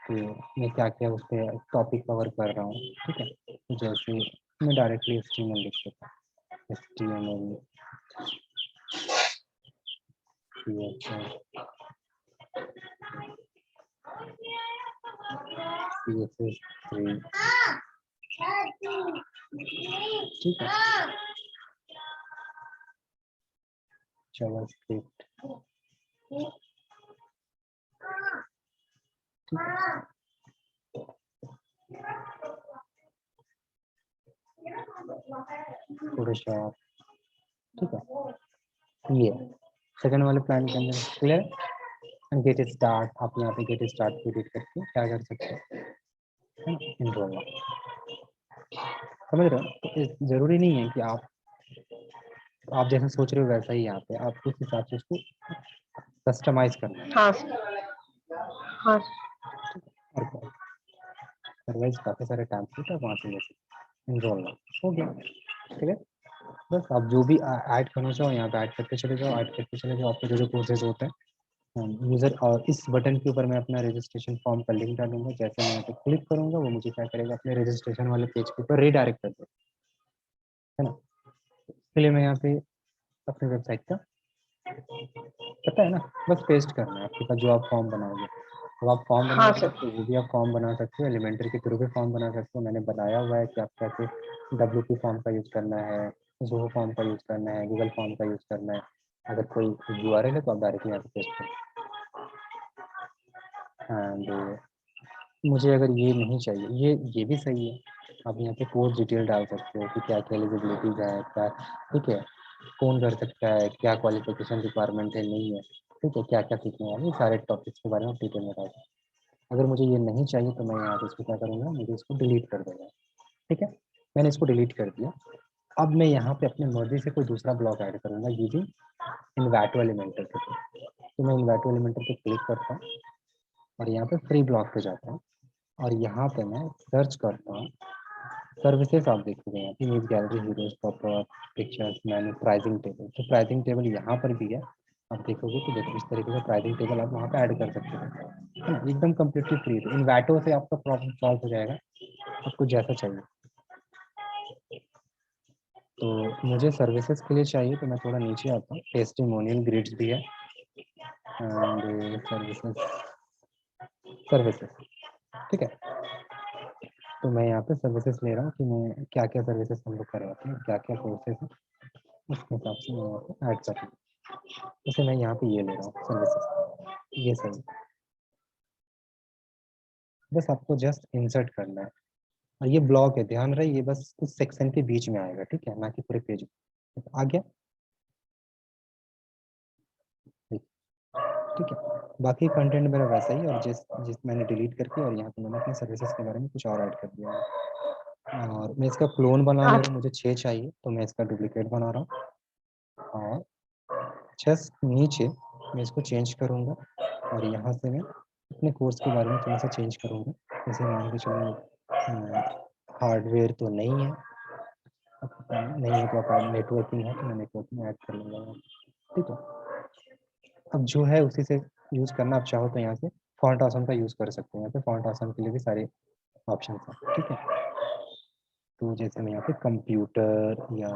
कि मैं क्या क्या उस पर टॉपिक कवर कर रहा हूँ, ठीक है, जैसे मैं डायरेक्टली HTML लिख देता हूँ, HTML, CSS3, ठीक है, जावास्क्रिप्ट, ठीक है, फोटोशॉप, ठीक है, ये सेकंड वाले प्लान के अंदर क्लियर। एंड गेट स्टार्ट, आप यहाँ पे गेट स्टार्ट को एडिट करके क्या कर सकते हैं, इनरोल, समझ रहे हो, तो जरूरी नहीं है कि आप जैसा सोच रहे हो वैसा ही यहाँ पे आप उस हिसाब से उसको कस्टमाइज करना है, हाँ सर। हाँ सर। और क्या, अदरवाइज काफी सारे टेम्पलेट आप वहाँ से ले सकते, इनरोल हो गया, ठीक है। बस आप जो भी ऐड करना चाहो यहाँ पे ऐड करते चले जाओ, ऐड करते चले जाओ, आपके जो जो कोर्सेज होते हैं यूजर, और इस बटन के ऊपर मैं अपना रजिस्ट्रेशन फॉर्म का लिंक डालूंगा, जैसे मैं यहाँ पे क्लिक करूंगा वो मुझे क्या करेगा, अपने रजिस्ट्रेशन वाले पेज के ऊपर रीडायरेक्ट कर देगा, है ना। इसके लिए मैं यहाँ पे अपनी वेबसाइट का पता है ना, बस पेस्ट करना है आपके पास जो आप फॉर्म बनाओगे, अब आप फॉर्म हाँ बनाओगे सर। तो वो भी आप फॉर्म बना सकते हो, एलिमेंटर के थ्रू भी फॉर्म बना सकते हो, मैंने बनाया हुआ है कि आप कैसे WP फॉर्म का यूज़ करना है, ज़ोहो फॉर्म का यूज़ करना है, गूगल फॉर्म का यूज़ करना है, अगर कोई URL है तो आप डायरेक्टली यहाँ पे पेस्ट करो। एंड मुझे अगर ये नहीं चाहिए, ये भी सही है, आप यहाँ पे कोर्स डिटेल डाल सकते हो कि क्या क्या एलिजिबिलिटीज है, क्या, ठीक है, कौन कर सकता है, क्या क्वालिफिकेशन रिक्वायरमेंट है, नहीं है, ठीक है, क्या क्या सीखने वाले, ये सारे टॉपिक्स के बारे में डिटेल में डाल, अगर मुझे ये नहीं चाहिए तो मैं यहाँ पे इसको क्या करूँगा, मुझे इसको डिलीट कर दूँगा, ठीक है, मैंने इसको डिलीट कर दिया। अब मैं यहाँ पे अपने मर्जी से कोई दूसरा ब्लॉक ऐड करूँगा यूजिंग इन्वैटो एलिमेंटर के थ्रू, तो मैं इन्वैटो एलिमेंटर पे क्लिक करता हूँ और यहाँ पे फ्री ब्लॉक पे जाता हूँ और यहाँ पे मैं सर्च करता हूँ सर्विसेज, आप देखोगे यहाँ पे image gallery, heroes, popup, pictures, मेनू, प्राइसिंग टेबल, तो प्राइसिंग टेबल यहाँ पर भी है, आप देखोगे तो देखो इस तरीके का प्राइसिंग टेबल आप वहाँ पे ऐड कर सकते हो, है ना, एकदम कम्प्लीटली फ्री, तो इन्वैटो से आपका प्रॉब्लम सॉल्व हो जाएगा, आपको जैसा चाहिए। तो मुझे सर्विसेज के लिए चाहिए तो मैं थोड़ा नीचे आता हूँ, टेस्टिमोनियल ग्रिड्स भी है, एंड सर्विसेज, सर्विसेज, ठीक है, तो मैं यहाँ पे सर्विसेज ले रहा हूँ कि मैं क्या क्या सर्विसेज हम लोग करवाते हैं, क्या क्या कोर्सेज हैं, उसके हिसाब से मैं यहाँ पे ऐड कर रहा हूँ, जैसे मैं यहाँ पे ये ले रहा हूँ सर्विसेज, ये सही, बस आपको जस्ट इंसर्ट करना है, और ये ब्लॉक है, ध्यान रहे, ये बस कुछ सेक्शन के बीच में आएगा, ठीक है, ना कि पूरे पेज में, आ गया, ठीक है, बाकी कंटेंट मेरा वैसा ही, और जिस जिस मैंने डिलीट करके और यहाँ पे मैंने अपनी सर्विसेज के बारे में कुछ और ऐड कर दिया है, और मैं इसका क्लोन बना ले हाँ रहा हूँ, मुझे 6 चाहिए तो मैं इसका डुप्लीकेट बना रहा हूँ, और जस्ट नीचे मैं इसको चेंज करूँगा और यहाँ से मैं अपने कोर्स के बारे में थोड़ा सा चेंज करूँगा। जैसे मान के चलो हार्डवेयर तो नहीं है, नहीं है तो आप नेटवर्किंग है तो मैं नेटवर्किंग ऐड कर लूँगा। ठीक है, अब जो है उसी से यूज़ करना आप चाहो तो यहाँ से फॉन्ट ऑसम का यूज़ कर सकते हैं। यहाँ पे फॉन्ट ऑसम के लिए भी सारे ऑप्शन हैं। ठीक है, तो जैसे मैं यहाँ पे कंप्यूटर या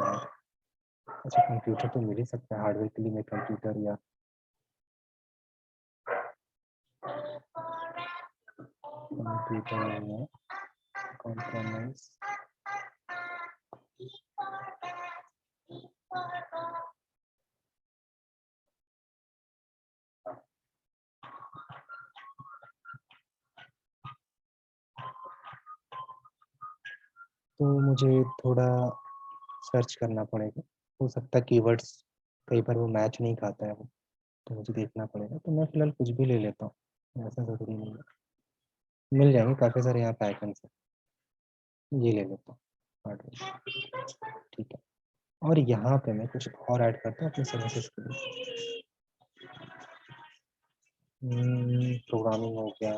अच्छा कंप्यूटर तो मिल ही सकता है, हार्डवेयर के लिए मैं कंप्यूटर या कंप्यूटर में कॉम्प्रोमाइज तो मुझे थोड़ा सर्च करना पड़ेगा। हो सकता है कीवर्ड्स कई बार वो मैच नहीं खाता है वो, तो मुझे देखना पड़ेगा। तो मैं फिलहाल कुछ भी ले लेता हूँ, ऐसा ज़रूरी नहीं है। मिल जाएंगे काफ़ी सारे यहाँ पे आइकन्स हैं, ये ले लेता हूँ हार्डवेयर। ठीक है, और यहाँ पे मैं कुछ और ऐड करता हूँ अपने सर्विसेज के लिए। प्रोग्रामिंग हो गया,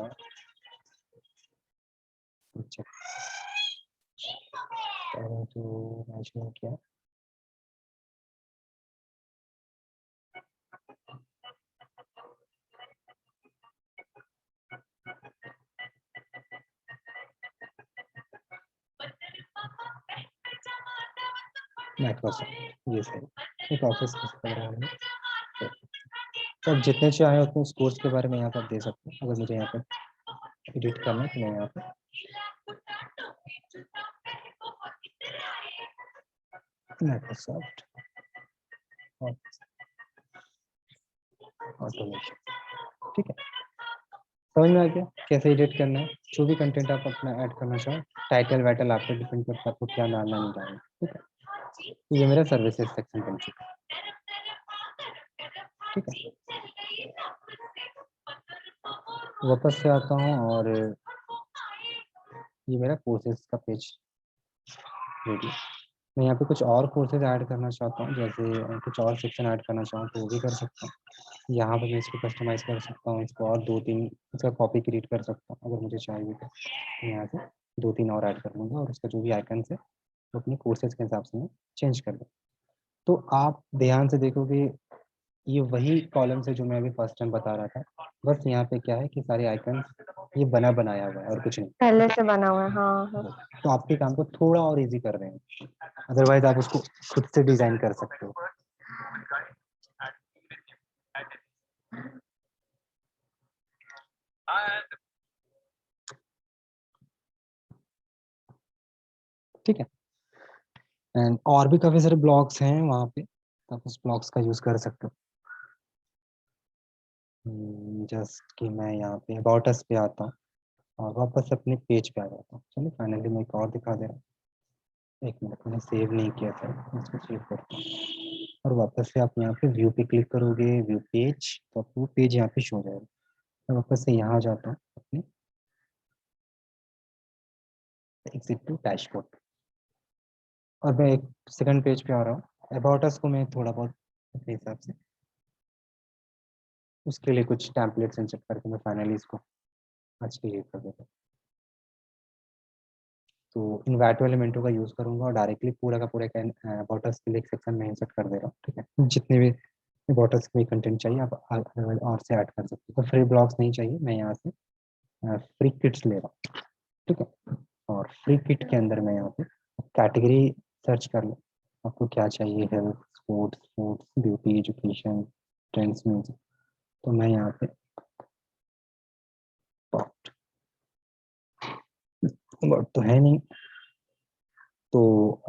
अच्छा तो मैच किया। माइक्रोसॉफ्ट, ये सही एक ऑफिस का प्रोग्राम है। तो अब जितने चाहे उतने उस कोर्स के बारे में यहाँ पर दे सकते हैं। अगर मुझे यहाँ पर एडिट करना है तो मैं यहाँ पर माइक्रोसॉफ्ट ऑटोमेशन, ठीक है, समझ में आ गया कैसे एडिट करना है। जो भी कंटेंट आप अपना ऐड करना चाहो, टाइटल वाइटल आप पे डिपेंड करता है आपको क्या डालना नहीं डालना। ठीक है, तो ये मेरा सर्विसेज सेक्शन बन चुका है। ठीक है, वापस से आता हूँ और ये मेरा कोर्सेज का पेज रेडी। मैं यहाँ पे कुछ और कोर्सेज ऐड करना चाहता हूँ, जैसे कुछ और सेक्शन ऐड करना चाहूँ तो वो भी कर सकता हूँ। यहाँ पे मैं इसको कस्टमाइज कर सकता हूँ, इसको और 2-3 इसका कॉपी क्रिएट कर सकता हूँ अगर मुझे चाहिए तो। यहाँ से 2-3 और ऐड कर लूँगा और उसका जो भी आइकन्स है वो अपने कोर्सेज के हिसाब से मैं चेंज कर दूँ। तो आप ध्यान से देखोगे ये वही कॉलम्स है जो मैं अभी फर्स्ट टाइम बता रहा था, बस यहाँ पे क्या है कि सारे आइकन्स ये बना बनाया हुआ है और कुछ नहीं। पहले से बना हुआ है, हाँ हाँ। तो आपके काम को थोड़ा और इजी कर रहे हैं, अदरवाइज आप उसको खुद से डिजाइन कर सकते हो। ठीक है, एंड और भी काफी सारे ब्लॉग्स हैं वहाँ पे, आप उस ब्लॉग्स का यूज कर सकते हो। जस्ट कि मैं यहाँ पे अबाउट अस पे आता हूँ और वापस अपने पेज पे आ जाता हूँ। चलिए फाइनली मैं एक और दिखा दे रहा हूँ। एक मिनट, मैंने सेव नहीं किया था, इसको सेव करता हूँ और वापस से आप यहाँ पे व्यू पे क्लिक करोगे, व्यू पेज, तो आपको पेज यहाँ पे शो हो जाएगा। मैं वापस से यहाँ जाता हूँ अपने एग्जिट टू डैशबोर्ड और मैं एक सेकंड पेज पे आ रहा हूँ। अबाउट अस को मैं थोड़ा बहुत अपने हिसाब से उसके लिए कुछ टेम्पलेट्स इंसर्ट करके मैं फाइनली इसको आज के लिए कर देता हूँ। तो इन्वाइट एलिमेंटों का यूज़ करूंगा और डायरेक्टली पूरा का पूरा अबाउट अस के लिए एक सेक्शन में इंसर्ट कर दे रहा हूँ। ठीक है, जितने भी अबाउट अस के कंटेंट चाहिए आप और से ऐड कर सकते हो। तो फ्री ब्लॉग्स नहीं चाहिए, मैं यहाँ से फ्री किट्स ले रहा हूँ। ठीक है, और फ्री किट के अंदर मैं यहाँ पे कैटेगरी सर्च कर लूँ, आपको क्या चाहिए, health, sports, foods, beauty, education, trends, music. तो मैं यहाँ पे अबाउट तो है नहीं, तो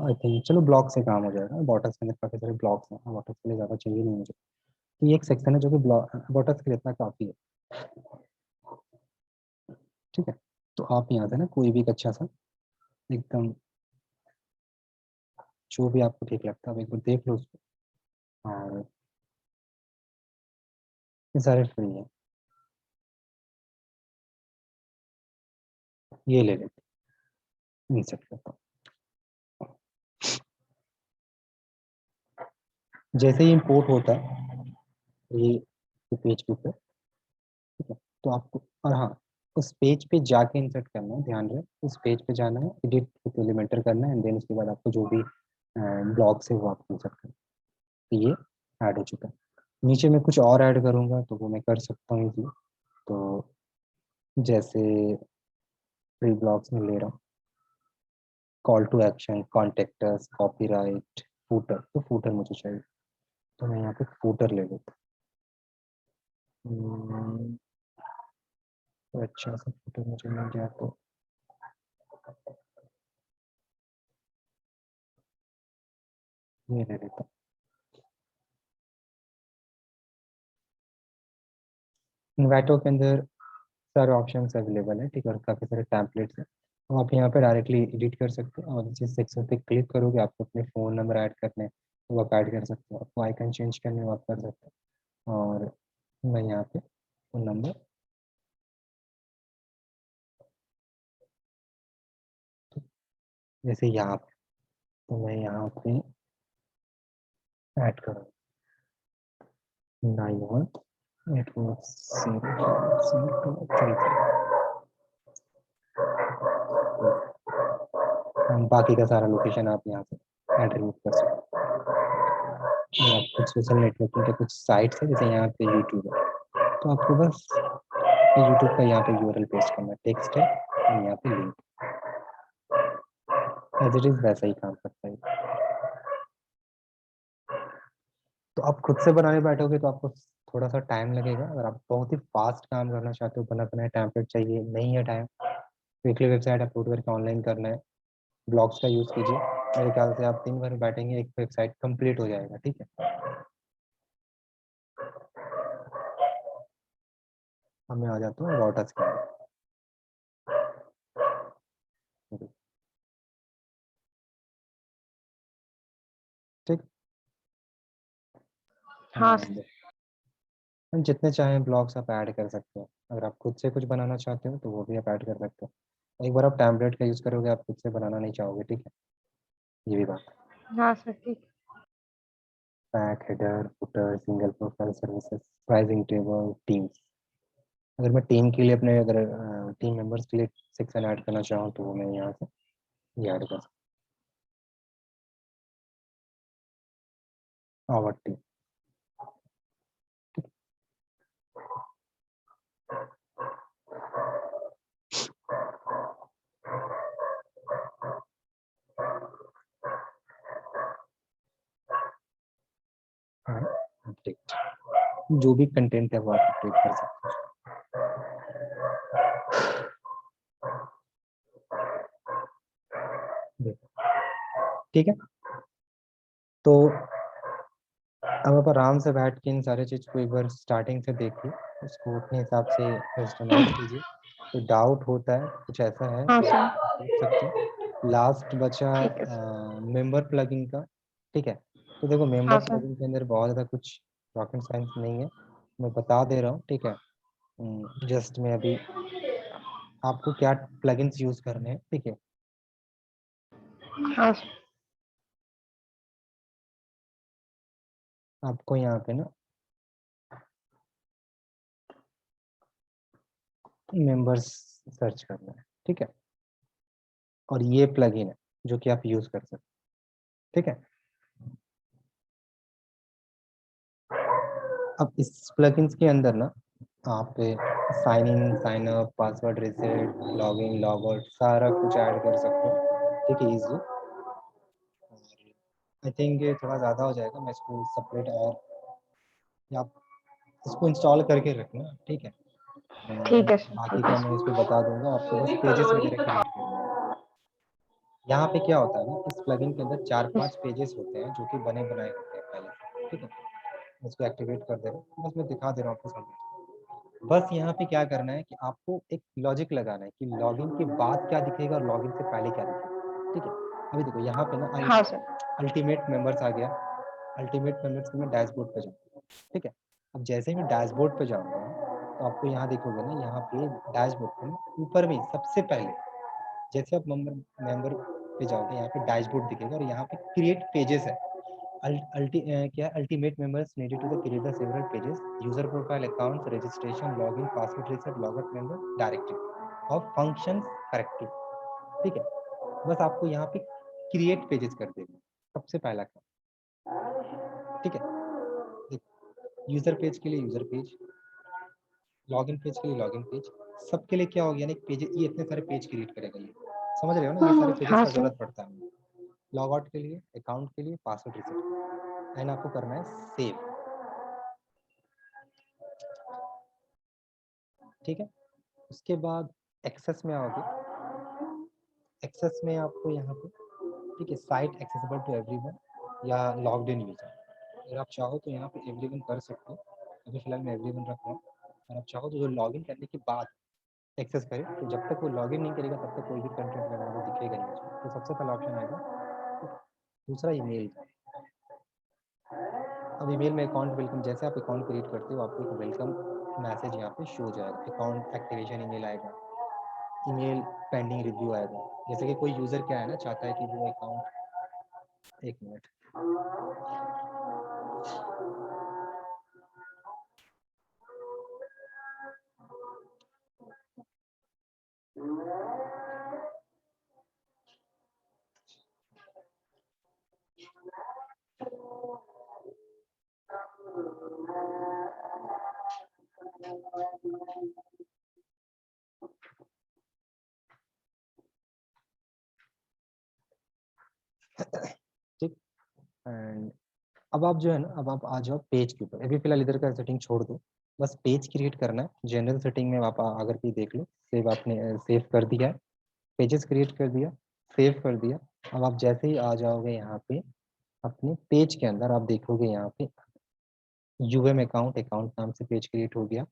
आई थिंक चलो ब्लॉग से काम हो जाएगा। बॉटस के अंदर काफ़ी सारे ब्लॉग्स हैं, बॉटस के लिए ज़्यादा चाहिए नहीं मुझे। तो ये एक सेक्शन है जो कि ब्लॉग बॉटस के लिए इतना काफ़ी है। ठीक है, तो आप यहाँ से ना कोई भी एक अच्छा सा एकदम जो भी आपको ठीक लगता है आप एक बार देख लो उसको, और ये सारे फ्री हैं, ये ले लेते हैं, इंसर्ट करता हूँ। जैसे ही इम्पोर्ट होता है ये पेज के ऊपर, ठीक है, तो आपको, और हाँ, उस पेज पे जाके इंसर्ट करना है, ध्यान रहे उस पेज पे जाना है, एडिट विद एलिमेंटर करना है, एंड देन उसके बाद आपको जो भी ब्लॉग से वो आप इंसर्ट करना है। तो ये ऐड हो चुका है। नीचे मैं कुछ और ऐड करूँगा तो वो मैं कर सकता हूँ इजी। तो जैसे फ्री ब्लॉग्स में ले रहा हूँ, call to action, contacts, copyright, footer, तो फूटर मुझे चाहिए, तो मैं यहाँ पे फूटर ले लेता हूँ। तो अच्छा सा फूटर मुझे मिल गया, तो ये ले लेता हूँ। इन्वाइटो के अंदर सारे ऑप्शंस अवेलेबल है, ठीक है, और काफ़ी सारे टैम्पलेट्स हैं, तो आप यहाँ पे डायरेक्टली एडिट कर सकते हैं, और जिस सेक्शन पे क्लिक करोगे आपको अपने फ़ोन नंबर ऐड करने हैं तो आप ऐड कर सकते हो, आपको आइकन चेंज करने हो आप कर सकते हो, और मैं यहाँ पे फ़ोन नंबर, जैसे यहाँ पे, तो मैं यहाँ पे ऐड करूँ 91 बाकी का सारा लोकेशन आप यहाँ से ऐड रिमूव कर सकते हो। और आप कुछ सोशल नेटवर्किंग के कुछ साइट्स हैं, जैसे यहाँ पे यूट्यूब है, तो आपको बस यूट्यूब का यहाँ पे यूआरएल पेस्ट करना है, टेक्स्ट है और यहाँ पे लिंक, एज इट इज वैसा ही काम करता है। तो आप खुद से बनाने बैठोगे तो आपको थोड़ा सा टाइम लगेगा, अगर आप बहुत ही फास्ट काम करना चाहते हो, बना बनाए टेम्पलेट चाहिए, नहीं है टाइम, वीकली वेबसाइट अपलोड करके ऑनलाइन करना है, ब्लॉग्स का यूज़ कीजिए, मेरे ख्याल से आप 3 बार बैठेंगे एक वेबसाइट कंप्लीट हो जाएगा, ठीक है। अब मैं आ जाता हूँ वॉटर्स के अंदर, ठीक। हाँ सर। एंड जितने चाहें ब्लॉग्स आप ऐड कर सकते हो, अगर आप खुद से कुछ बनाना चाहते हो तो वो भी आप ऐड कर सकते हो। एक बार आप टेम्पलेट का यूज़ करोगे, आप खुद से बनाना नहीं चाहोगे, ठीक है, ये भी बात है। हाँ सर ठीक। Back, header, footer, single profile, services, pricing table, teams, अगर मैं टीम के लिए अपने, अगर टीम मेंबर्स के लिए सेक्शन ऐड करना चाहूँ तो वो मैं यहाँ से ये ऐड कर सकता हूँ, आवर टीम। हाँ, अपडेट, जो भी कंटेंट है वो आप अपडेट कर सकते हो, देखो, ठीक है। तो अब आप आराम से बैठ के इन सारे चीज़ को एक बार स्टार्टिंग से देखिए, उसको अपने हिसाब से कस्टमाइज कीजिए, तो डाउट होता है कुछ ऐसा है हाँ तो सर आप पूछ सकते हैं। लास्ट बचा ठीक है सर। मेंबर प्लगइन का, ठीक है। तो देखो हाँ मेंबर सर प्लगइन के अंदर बहुत ज़्यादा कुछ रॉकेट साइंस नहीं है, मैं बता दे रहा हूँ, ठीक है। जस्ट मैं अभी आपको क्या प्लगइन्स यूज़ करने हैं, ठीक है। हाँ सर आपको यहाँ पे ना मेंबर्स सर्च करना है, ठीक है, और ये प्लगइन है जो कि आप यूज़ कर सकते हैं, ठीक है। अब इस प्लगइन्स के अंदर ना आप sign in, sign up, password reset, log in, log out, सारा कुछ ऐड कर सकते हो, ठीक है, इजी। आई थिंक ये थोड़ा ज़्यादा हो जाएगा, मैं इसको सेपरेट, और या आप इसको इंस्टॉल करके रखना, ठीक है। ठीक है सर बाकी ठीक है का मैं इस पर बता दूंगा, आपको बस पेजेस वगैरह क्रिएट करने हैं। यहाँ पे क्या होता है ना, इस प्लगइन के अंदर 4-5 पेजेस होते हैं जो कि बने बनाए होते हैं पहले से, ठीक है। इसको एक्टिवेट कर दे रहा हूँ, बस मैं दिखा दे रहा हूँ आपको समझ। बस यहाँ पे क्या करना है कि आपको एक लॉजिक लगाना है कि लॉगिन के बाद क्या दिखेगा और लॉगिन से पहले क्या दिखेगा, ठीक है। अभी देखो यहाँ पे ना हाँ सर अल्टीमेट मेंबर्स आ गया, अल्टीमेट मेंबर्स में डैशबोर्ड पे जाऊँ, ठीक है। अब जैसे ही मैं डैशबोर्ड पे जाऊँगा तो आपको यहाँ देखोगे ना, यहाँ पे डैशबोर्ड पे ना ऊपर में सबसे पहले, जैसे आप मेंबर पे जाओगे यहाँ पे डैशबोर्ड दिखेगा और यहाँ पे क्रिएट पेजेस है, क्या ultimate members needed to the create the several pages, user profile, accounts, registration, login, password reset, logout member, directive और फंक्शंस करेक्टिव। ठीक है, बस आपको यहाँ पे क्रिएट पेजेस कर देना सबसे पहला काम। ठीक है, यूजर पेज के लिए यूजर पेज, लॉगिन पेज के लिए लॉगिन पेज, सबके लिए क्या हो गया ना, एक पेज, ये इतने सारे पेज क्रिएट करेगा ये, समझ रहे हो ना, ये सारे पेजेस हाँ का सर। जरूरत पड़ता है। लॉग आउट के लिए, अकाउंट के लिए, पासवर्ड रीसेट, एंड आपको करना है सेव। ठीक है, उसके बाद एक्सेस में आओगे, एक्सेस में आपको यहाँ पे, ठीक है, साइट एक्सेसिबल टू एवरीवन या लॉग्ड इन यूजर, अगर आप चाहो तो यहाँ पे एवरीवन कर सकते हो, अभी फिलहाल मैं एवरीवन रख रहा हूँ, और आप चाहो तो जो लॉगिन करने के बाद एक्सेस करे, तो जब तक वो लॉगिन नहीं करेगा तब तक कोई भी कंटेंट वगैरह वो दिखेगा नहीं उसमें। तो सबसे पहला ऑप्शन आएगा। दूसरा ईमेल, अब ईमेल में अकाउंट वेलकम, जैसे आप अकाउंट क्रिएट करते हो आपको एक वेलकम मैसेज यहाँ पे शो हो जाएगा, अकाउंट एक्टिवेशन ईमेल आएगा, ईमेल पेंडिंग रिव्यू आएगा। जैसे कि कोई यूजर क्या है ना, चाहता है कि वो अकाउंट, एक मिनट, ठीक। एंड अब आप जो है ना, अब आप आ जाओ पेज के ऊपर, अभी फिलहाल इधर का सेटिंग छोड़ दो, बस पेज क्रिएट करना है। जनरल सेटिंग में आप अगर कोई देख लो, सेव आपने सेव कर दिया है, पेजेस क्रिएट कर दिया, सेव कर दिया। अब आप जैसे ही आ जाओगे यहाँ पे अपने पेज के अंदर, आप देखोगे यहाँ पे यूएम अकाउंट, अकाउंट नाम से पेज क्रिएट हो गया,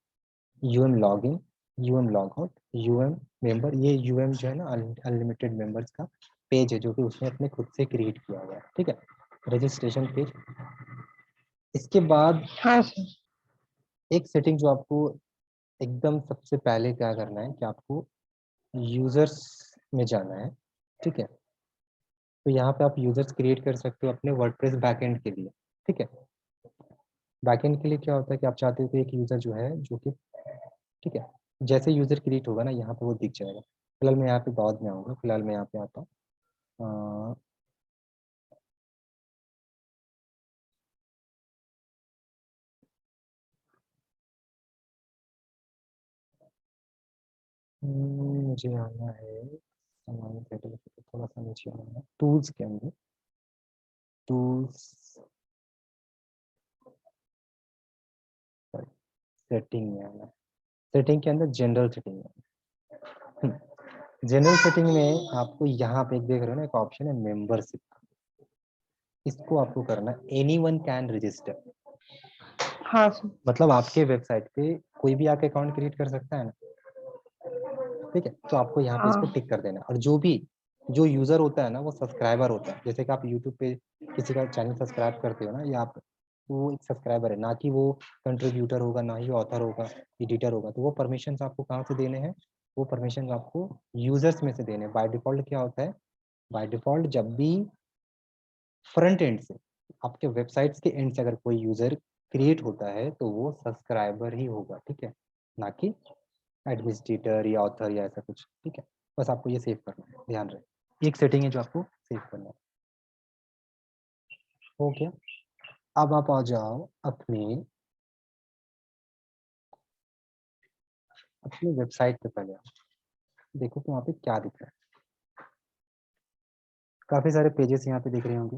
UM login, UM logout, UM member, ये यूएम जो है ना अनलिमिटेड मेंबर्स का पेज है जो कि उसने अपने खुद से क्रिएट किया हुआ है। ठीक है, रजिस्ट्रेशन पेज। इसके बाद हाँ सर। एक सेटिंग जो आपको एकदम सबसे पहले क्या करना है कि आपको यूजर्स में जाना है। ठीक है, तो यहाँ पे आप यूजर्स क्रिएट कर सकते हो अपने वर्डप्रेस बैकएंड के लिए। ठीक है, बैकएंड के लिए क्या होता है कि आप चाहते हो कि एक यूजर जो है जो कि, ठीक है, जैसे यूजर क्रिएट होगा ना यहाँ पे वो दिख जाएगा। फिलहाल मैं यहाँ पे बाद में आऊँगा, फिलहाल मैं यहाँ पे आता हूँ। मुझे आना है सामान सेटिंग, थोड़ा सा नीचे आना है टूल्स के अंदर, टूल्स सेटिंग में आना है, सेटिंग के अंदर जनरल सेटिंग में। जनरल सेटिंग में आपको यहाँ पे एक देख रहे हो ना, एक ऑप्शन है मेंबरशिप, इसको आपको करना है एनीवन कैन रजिस्टर। हाँ सर। मतलब आपके वेबसाइट पे कोई भी आके अकाउंट क्रिएट कर सकता है ना। ठीक है, तो आपको यहाँ पे इसको हाँ टिक कर देना, और जो यूजर होता है ना वो सब्सक्राइबर होता है। जैसे कि आप यूट्यूब पे किसी का चैनल सब्सक्राइब करते हो ना, या आप, तो वो एक सब्सक्राइबर है, ना कि वो कंट्रीब्यूटर होगा, ना ही ऑथर होगा, एडिटर होगा। तो वो परमिशन आपको कहाँ से देने हैं, वो परमिशन आपको यूजर्स में से देने हैं। बाय डिफॉल्ट क्या होता है, बाय डिफॉल्ट जब भी फ्रंट एंड से, आपके वेबसाइट्स के एंड से अगर कोई यूजर क्रिएट होता है तो वो सब्सक्राइबर ही होगा। ठीक है, ना कि एडमिनिस्ट्रेटर या ऑथर या ऐसा कुछ। ठीक है, बस आपको ये सेव करना है, ध्यान रहे, एक सेटिंग है जो आपको सेव करना है। हो गया, अब आप आ जाओ अपने अपनी वेबसाइट पे, पहले आओ, देखो कि वहाँ पे क्या दिख रहा है। काफी सारे पेजेस यहाँ पे दिख रहे होंगे,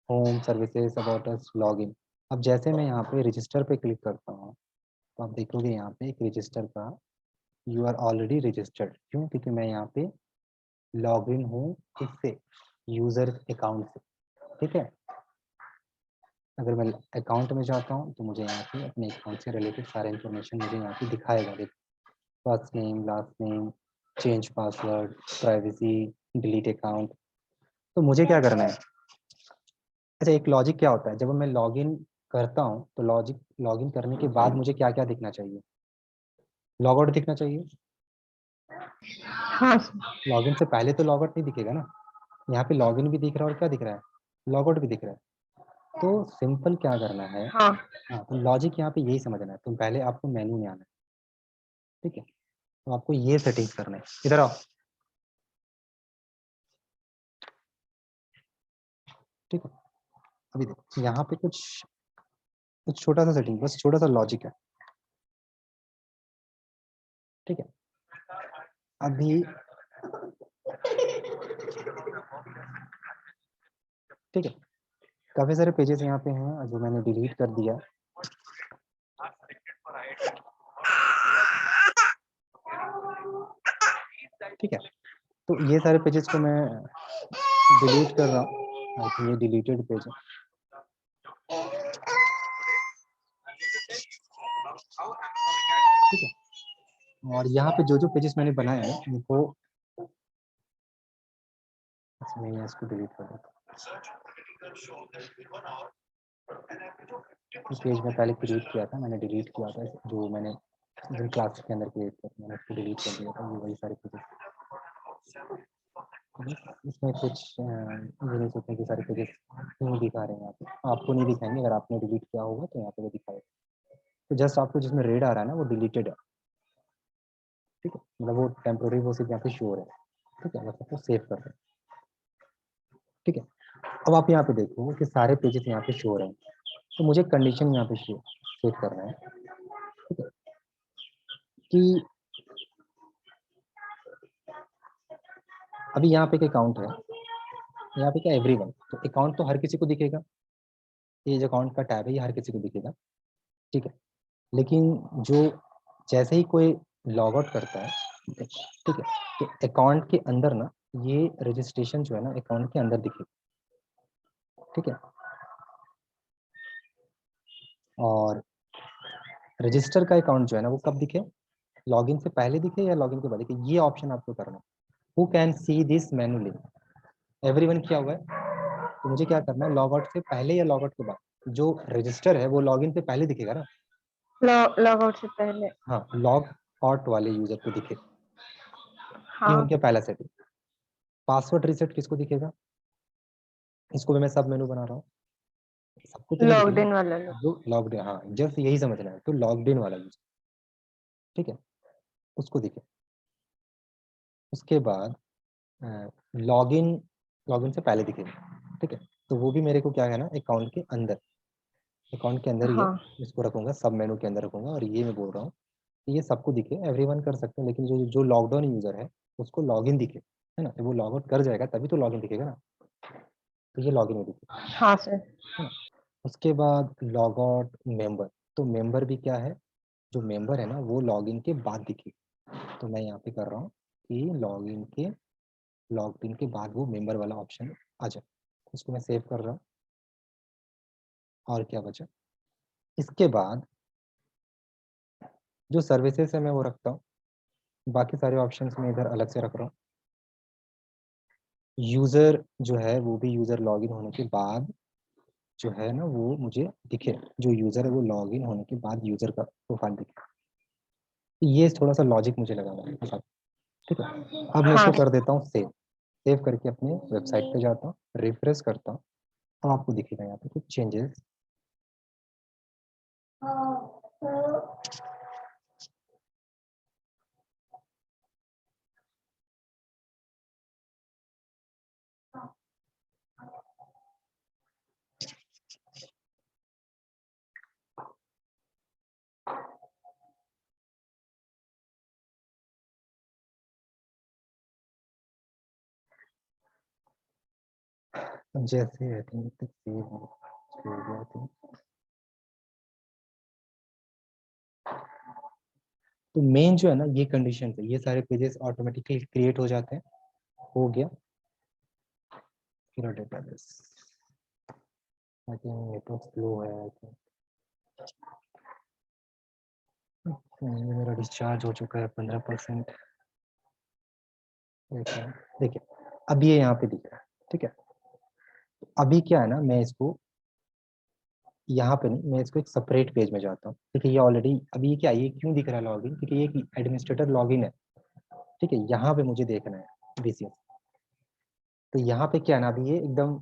home, services, about us, login. अब जैसे मैं यहाँ पे रजिस्टर पे क्लिक करता हूँ तो आप देखोगे यहाँ पे एक रजिस्टर का, यू आर ऑलरेडी रजिस्टर्ड। क्यों, क्योंकि मैं यहाँ पे लॉग इन हूँ किससे, यूजर अकाउंट से। ठीक है, अगर मैं अकाउंट में जाता हूँ तो मुझे यहाँ पे अपने अकाउंट से रिलेटेड सारे इन्फॉर्मेशन मुझे यहाँ पे दिखाएगा। देख, first name, last name, change password, privacy, delete account. तो मुझे क्या करना है, अच्छा एक लॉजिक क्या होता है, जब मैं लॉगिन करता हूँ तो लॉगिन करने के बाद मुझे क्या क्या दिखना चाहिए, लॉग आउट दिखना चाहिए। हाँ सर। लॉगिन से पहले तो लॉग आउट नहीं दिखेगा ना। यहाँ पे लॉगिन भी दिख रहा है और क्या दिख रहा है, लॉगआउट भी दिख रहा है। तो सिंपल क्या करना है, हाँ हाँ, तो लॉजिक यहाँ पे यही समझना है। तो पहले आपको मेन्यू में आना है, ठीक है, तो आपको ये सेटिंग्स करना है। इधर आओ, ठीक है। अभी देखो यहाँ पे कुछ कुछ छोटा सा सेटिंग, बस छोटा सा लॉजिक है, ठीक है। अभी ठीक है, काफी सारे पेजेस यहाँ पे हैं जो मैंने डिलीट कर दिया, ठीक है। तो ये सारे पेजेस को मैं डिलीट कर रहा हूँ, ये डिलीटेड पेज है, ठीक है। और यहाँ पे जो जो पेजेस मैंने बनाए हैं उनको, अच्छा मैं इसको डिलीट कर देता हूँ। पेज में पहले क्रिएट किया था, मैंने डिलीट किया था, जो मैंने जो क्लास के अंदर क्रिएट किया था मैंने उसको डिलीट कर दिया था। ये वही सारे पेजेस, इसमें कुछ ये नहीं सोचते कि सारे पेजेस नहीं दिखा रहे हैं यहाँ पे, आपको नहीं दिखाएंगे। अगर आपने डिलीट किया होगा तो यहाँ पे वो दिखाएगा। तो जस्ट आपको जिसमें रेड आ रहा है ना वो डिलीटेड है, ठीक है, मतलब वो टेम्पोररी वो सिर्फ यहाँ पे शो हो रहा है, ठीक है, मतलब वो सेव कर रहे हैं, ठीक है। अब आप यहाँ पे देखो कि सारे पेजेस यहाँ पे शो हो रहे हैं, तो मुझे कंडीशन यहाँ पे शो सेव करना है, ठीक है, कि अभी यहाँ पे एक अकाउंट है, यहाँ पे क्या एवरीवन, तो अकाउंट तो हर किसी को दिखेगा, ये जो अकाउंट का टैब है ये हर किसी को दिखेगा, ठीक है। लेकिन जो जैसे ही कोई लॉग आउट करता है, ठीक है, तो अकाउंट के अंदर ना ये रजिस्ट्रेशन जो है ना अकाउंट के अंदर दिखेगा, ठीक है। और रजिस्टर का अकाउंट जो है ना वो कब दिखे, लॉगिन से पहले दिखे या लॉगिन के बाद दिखे, ये ऑप्शन आपको करना है। Who can see this manually, everyone किया हुआ है, तो मुझे क्या करना है, लॉग आउट से पहले या लॉग आउट के बाद। जो रजिस्टर है वो लॉगिन से पहले दिखेगा ना, लॉग आउट से पहले। हाँ, लॉग आउट वाले यूजर को दिखे, ये हाँ उनके पहला सेटिंग। पासवर्ड रीसेट किसको दिखेगा, इसको भी मैं सब मेनू बना रहा हूँ, सबको तो नहीं लॉग्ड दिखेगा, इन वाला लोग। जो लॉग्ड है, हाँ जस्ट यही समझना है, तो लॉग्ड इन वाला यूजर, ठीक है, उसको दिखे। उसके बाद लॉगिन, लॉगिन से पहले दिखेगा, ठीक है, तो वो भी मेरे को क्या है ना अकाउंट के अंदर, अकाउंट के अंदर ही है, हाँ इसको रखूंगा सब मेनू के अंदर रखूंगा। और ये मैं बोल रहा हूँ कि ये सबको दिखे, एवरीवन कर सकते हैं, लेकिन जो जो लॉकडाउन यूजर है उसको लॉगिन दिखे, है ना, वो लॉग आउट कर जाएगा तभी तो लॉगिन दिखेगा ना, तो ये लॉगिन में दिखे, हाँ सर। है ना। उसके बाद लॉग आउट मेंबर, तो मेंबर भी क्या है, जो मेंबर है ना वो लॉगिन के बाद दिखे, तो मैं यहाँ पे कर रहा हूँ कि लॉगिन के लॉगिन के बाद वो मेंबर वाला ऑप्शन आ जाए, उसको मैं सेव कर रहा हूँ। और क्या बचा, इसके बाद जो सर्विसेज है मैं वो रखता हूँ, बाकी सारे ऑप्शंस मैं इधर अलग से रख रहा हूँ। यूजर जो है वो भी यूजर लॉगिन होने के बाद जो है ना वो मुझे दिखे, जो यूजर है वो लॉगिन होने के बाद यूजर का प्रोफाइल दिखे, ये थोड़ा सा लॉजिक मुझे लगा हुआ है, ठीक है। अब मैं हाँ इसको कर देता हूँ सेव, सेव करके अपने वेबसाइट पे जाता हूँ, रिफ्रेश करता हूँ, अब आपको दिखेगा यहाँ पे कुछ चेंजेस। जैसे आई थिंक सेव हो गया था, तो मेन जो है ना ये कंडीशन है, ये सारे पेजेस ऑटोमेटिकली क्रिएट हो जाते हैं, हो गया। फिर database, I think network slow है, आई थिंक मेरा डिस्चार्ज हो चुका है 15%। देखिए अब ये यहाँ पे दिख रहा है, ठीक है। अभी क्या है ना, मैं इसको यहाँ पे नहीं, मैं इसको एक सेपरेट पेज में जाता हूँ, ठीक है। ये ऑलरेडी अभी ये क्या है, ये क्यों दिख रहा है लॉगिन, क्योंकि ये एडमिनिस्ट्रेटर लॉगिन है, ठीक है। यहाँ पे मुझे देखना है बीसीएस, तो यहाँ पे क्या है ना अभी ये एकदम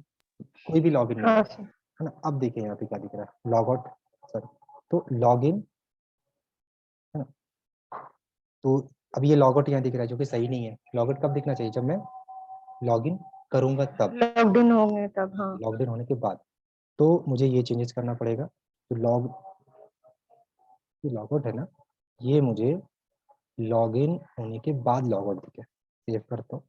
कोई भी लॉगिन नहीं हाँ है सर। ना। अब देखिए यहाँ पे क्या दिख रहा है, लॉग आउट, सॉरी, तो लॉग इन है ना। तो अब ये लॉग आउट यहाँ दिख रहा है जो कि सही नहीं है। लॉग आउट कब दिखना चाहिए, जब मैं लॉग इन करूंगा तब, लॉक्ड इन होंगे तब, हाँ। लॉग इन होने के बाद। तो मुझे ये चेंजेस करना पड़ेगा। तो लॉग आउट है ना, ये मुझे लॉग इन होने के बाद लॉग आउट दिखे। सेव करता हूँ।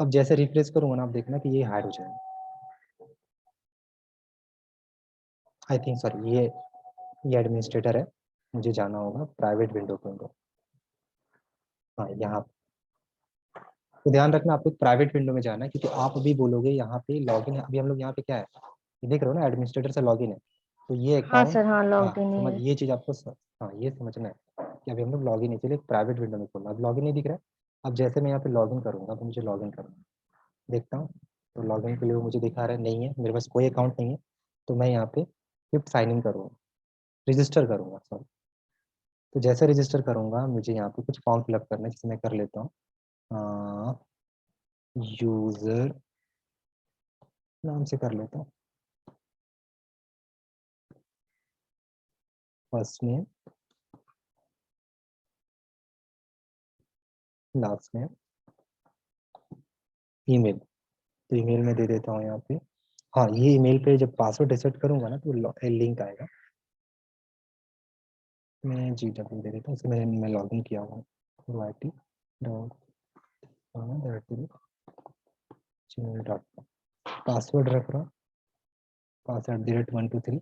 अब जैसे रिफ्रेश करूंगा ना, आप देखना कि ये हाइड हो जाएगा। आई थिंक सॉरी, ये एडमिनिस्ट्रेटर है, मुझे जाना होगा प्राइवेट विंडो के अंदर। हाँ यहाँ, तो ध्यान रखना आपको प्राइवेट विंडो में जाना है, क्योंकि आप अभी बोलोगे यहाँ पे लॉगिन है। अभी हम लोग यहाँ पे क्या है, ये देख रहे हो ना, एडमिनिस्ट्रेटर से लॉगिन है। तो ये हाँ अकाउंट, सर, हाँ हाँ लॉक्ड इन ही समझ, है। ये चीज़ आपको हाँ ये समझना है कि अभी हम लोग लॉगिन है, चलिए प्राइवेट विंडो में खोलना। अब लॉगिन नहीं दिख रहा है। अब जैसे मैं यहाँ पे लॉगिन करूँगा तो मुझे लॉगिन करना है, देखता हूँ। तो लॉगिन के लिए वो मुझे दिखा रहा है नहीं है, मेरे पास कोई अकाउंट नहीं है। तो मैं यहाँ पे सिर्फ साइन इन करूँगा, रजिस्टर करूँगा, सॉरी। तो जैसे रजिस्टर करूँगा मुझे यहाँ पे कुछ फॉर्म फिलअप करना है, जिसे मैं कर लेता हूँ। यूज़र नाम से कर लेता हूँ, first name, last name, email. तो ईमेल में दे देता हूँ यहाँ पे। हाँ, ये ईमेल पे जब पासवर्ड रिसेट करूँगा ना, तो लिंक आएगा। मैं GW दे देता हूँ, इसमें मैं लॉगिन किया हुआ हूँ, IT.gmail.com। पासवर्ड रख रहा हूँ, pass@123।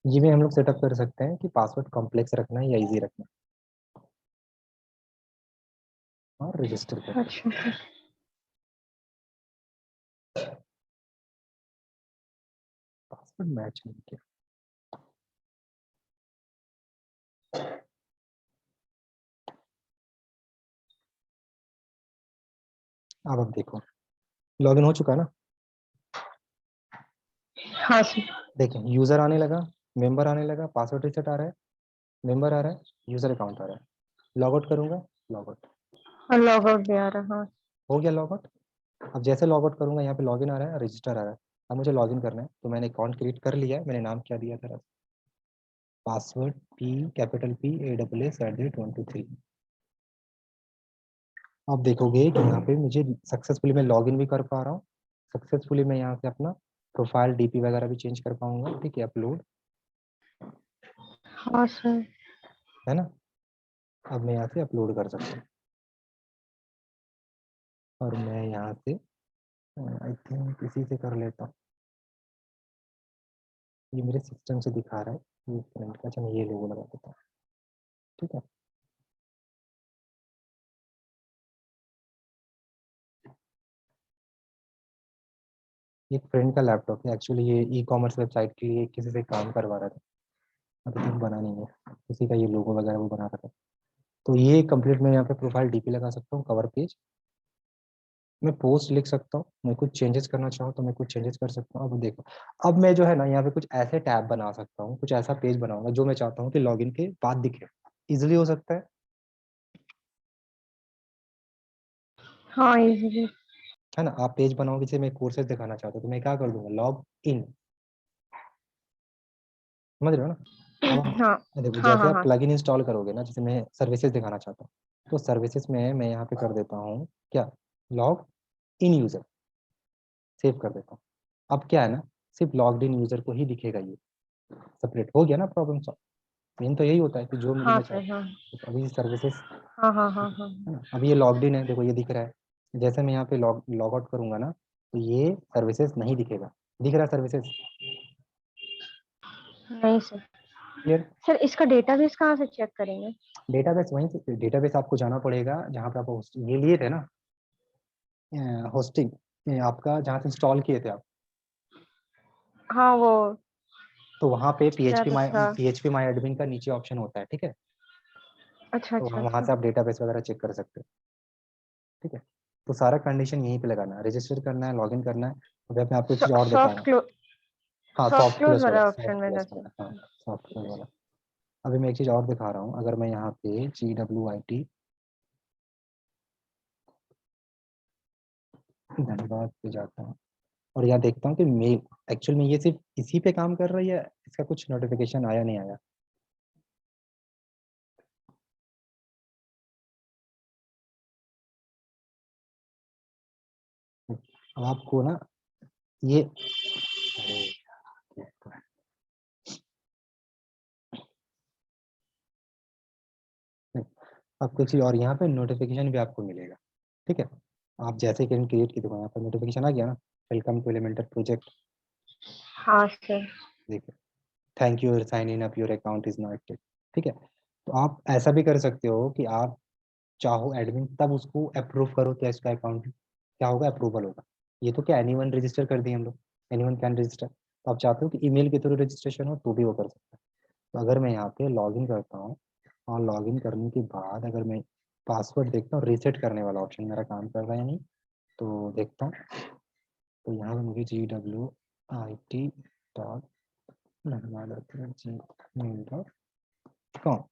ये भी हम लोग सेटअप कर सकते हैं कि पासवर्ड कॉम्प्लेक्स रखना है या इजी रखना है, और रजिस्टर कर। अच्छा सर। पासवर्ड मैच नहीं किया। अब देखो लॉगिन हो चुका है ना। हाँ सर। देखें, यूजर आने लगा, मेंबर आने लगा, पासवर्ड रिसेट आ रहा है, मेंबर आ रहा है, यूजर अकाउंट आ रहा है। लॉग आउट करूंगा, लॉग आउट हाँ लॉग आउट भी आ रहा है, हाँ। हो गया, लॉग आउट। अब जैसे लॉग आउट करूंगा, यहाँ पे लॉगिन आ रहा है, रजिस्टर आ रहा है। अब मुझे लॉगिन करना है, तो मैंने अकाउंट क्रिएट कर लिया है। मैंने नाम क्या दिया था, पासवर्ड PAS@123। आप देखोगे कि यहाँ पे मुझे सक्सेसफुली मैं लॉगिन भी कर पा रहा हूँ। सक्सेसफुली मैं यहाँ से अपना प्रोफाइल DP वगैरह भी चेंज कर पाऊंगा। ठीक है, अपलोड हाँ सर। है ना। अब मैं यहाँ से अपलोड कर सकता हूँ, और मैं यहाँ से आई थिंक इसी से कर लेता हूँ। ये मेरे सिस्टम से दिखा रहा है, एक मिनट का, अच्छा मैं ये लोगो लगा देता हूँ। ठीक है, एक फ्रेंड का लैपटॉप है एक्चुअली, ये ई-कॉमर्स वेबसाइट के लिए किसी से काम करवा रहा था, अभी तक बना नहीं है। किसी का ये लोगो वगैरह वो बना रहा था। तो ये कंप्लीट मैं यहाँ पे प्रोफाइल DP लगा सकता हूँ, कवर पेज, मैं पोस्ट लिख सकता हूँ, मैं कुछ चेंजेस करना चाहूँ तो मैं कुछ चेंजेस कर सकता हूँ। अब देखो, अब मैं जो है ना यहाँ पे कुछ ऐसे टैब बना सकता हूँ, कुछ ऐसा पेज बनाऊंगा जो मैं चाहता हूँ कि लॉगिन के बाद दिखे। इजिली हो सकता हाँ इजीली। है ना। आप पेज बनाओगे, जैसे मैं कोर्सेज दिखाना चाहता हूँ, तो मैं क्या कर दूंगा, लॉग इन, समझ रहे हो ना। हाँ अब देखो, हाँ जैसे हाँ आप हाँ। प्लगइन इंस्टॉल करोगे ना, जैसे मैं सर्विसेज दिखाना चाहता हूँ, तो सर्विसेज में मैं यहाँ पे कर देता हूँ क्या, लॉग इन यूजर, सेव कर देता हूँ। अब क्या है ना, सिर्फ लॉग्ड इन यूजर को ही दिखेगा, ये सेपरेट हो गया ना, प्रॉब्लम सॉल्व। मेन तो यही होता है कि जो मुझे हाँ मैं सर, हाँ चाहता हूँ। अभी सर्विसेज हाँ हाँ हाँ हाँ। है ना, अभी ये लॉग्ड इन है, देखो ये दिख रहा है। जैसे मैं यहाँ पे लॉग आउट करूंगा ना, तो ये सर्विसेज नहीं दिखेगा। दिख रहा है सर्विसेज, नहीं सर। क्लियर। सर इसका डेटाबेस कहाँ से चेक करेंगे? डेटाबेस वहीं से, डेटाबेस आपको जाना पड़ेगा जहाँ पे आप ये लिए थे ना, होस्टिंग आपका जहाँ से इंस्टॉल किए थे आप। हाँ वो तो वहाँ पे क्या तो था। PHP माई एडमिन का नीचे ऑप्शन होता है, ठीक है। अच्छा तो अच्छा वहाँ अच्छा। से आप डेटाबेस वगैरह चेक कर सकते हो, ठीक है। तो सारा कंडीशन यहीं पे लगाना है, रजिस्टर करना है, लॉगिन करना है। अभी मैं आपको एक चीज़ और सॉफ्ट दिखाऊंगा। क्लो हाँ, सॉफ्ट सॉफ्ट क्लोज क्लोज वाला, वाला ऑप्शन सॉफ्ट में था क्लोज सर। वाला, हाँ सॉफ्ट क्लोज वाला। अभी मैं एक चीज़ और दिखा रहा हूँ, अगर मैं यहाँ पे GWIT धन्यवाद पे जाता हूँ और यहाँ देखता हूँ कि मेल एक्चुअल में ये सिर्फ इसी पे काम कर रही है, इसका कुछ नोटिफिकेशन आया नहीं आया। अब आपको ना ये अरे यार, आपको चीज और यहाँ पे नोटिफिकेशन भी आपको मिलेगा। ठीक है, आप जैसे कि क्रिएट की दुकान, यहाँ पर नोटिफिकेशन आ गया ना, वेलकम टू एलिमेंटर प्रोजेक्ट। हाँ सर। देखिए, thank you sign in up your account is not active. ठीक है, तो आप ऐसा भी कर सकते हो कि आप चाहो एडमिन तब उसको अप्रूव करो, क्या इसका अकाउंट क्या होगा, अप्रूवल होगा। ये तो क्या एनीवन रजिस्टर कर दिए हम लोग, एनीवन कैन रजिस्टर। तो आप चाहते हो कि ईमेल के थ्रू रजिस्ट्रेशन हो तो भी वो कर सकते हैं। तो अगर मैं यहाँ पे लॉगिन करता हूँ और लॉगिन करने के बाद अगर मैं पासवर्ड देखता हूँ, रीसेट करने वाला ऑप्शन मेरा काम कर रहा है या नहीं, तो देखता हूँ। तो यहाँ पे मुझे GWIT.gmail.com,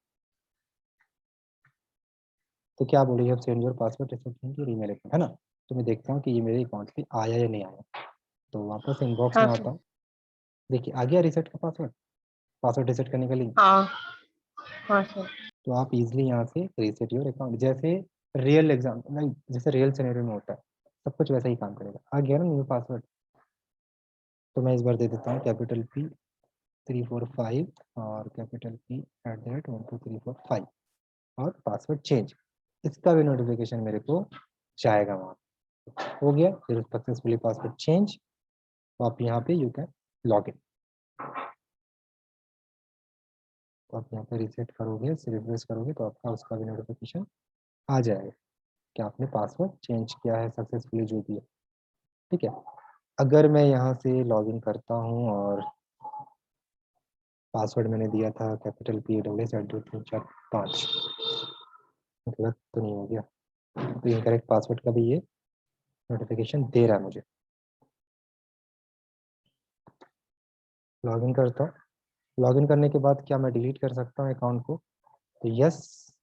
तो क्या बोलिए, अब send your password reset email account है ना। तो मैं देखता हूँ कि ये मेरे अकाउंट पे आया या नहीं आया। तो वापस इनबॉक्स हाँ में सर। आता हूँ, देखिए आ गया रिसेट का पासवर्ड, पासवर्ड रिसेट करने का लिंक। हाँ। हाँ सर। तो आप इजीली यहाँ से रीसेट योर अकाउंट, जैसे रियल एग्जाम नहीं, जैसे रियल सिनेरियो में होता है, सब कुछ वैसा ही काम करेगा। आ गया ना न्यू पासवर्ड, तो मैं इस बार दे देता हूँ कैपिटल P345 और कैपिटल P@1234 और पासवर्ड चेंज। इसका भी नोटिफिकेशन मेरे को जाएगा वहाँ। हो गया, फिर सक्सेसफुली पासवर्ड चेंज। तो आप यहाँ पे यू कैन लॉग इन। तो आप यहाँ पे रिसेट करोगे, रिफ्रेश करोगे तो आपका उसका भी नोटिफिकेशन आ जाएगा कि आपने पासवर्ड चेंज किया है सक्सेसफुली, जो भी है। ठीक है, अगर मैं यहाँ से लॉगिन करता हूँ और पासवर्ड मैंने दिया था कैपिटल P@345, गलत तो नहीं हो गया, तो इनकरेक्ट पासवर्ड का भी ये नोटिफिकेशन दे रहा है मुझे। लॉगिन करता हूँ, लॉगिन करने के बाद क्या मैं डिलीट कर सकता हूँ अकाउंट को, तो yes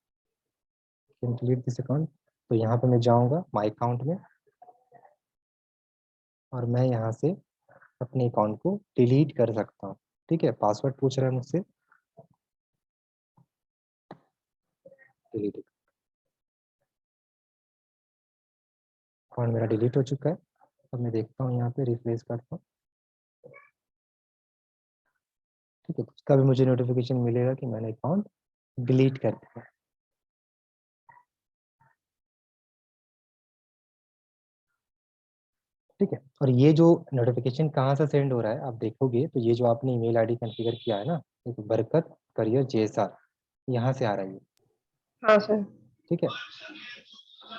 can delete this account. तो यहाँ पे मैं जाऊँगा माई अकाउंट में और मैं यहाँ से अपने अकाउंट को डिलीट कर सकता हूँ। ठीक है, पासवर्ड पूछ रहा है मुझसे, डिलीट। अकाउंट मेरा डिलीट हो चुका है। अब मैं देखता हूँ यहाँ पे रिफ्रेश करता हूँ। ठीक है, तो उसका भी मुझे नोटिफिकेशन मिलेगा कि मैंने अकाउंट डिलीट कर दिया। ठीक है, और ये जो नोटिफिकेशन कहाँ से सेंड हो रहा है आप देखोगे, तो ये जो आपने ईमेल आईडी कॉन्फ़िगर किया है ना, एक बरकत करियर JSR, यहाँ से आ रहा है ये। हाँ सर। ठीक है,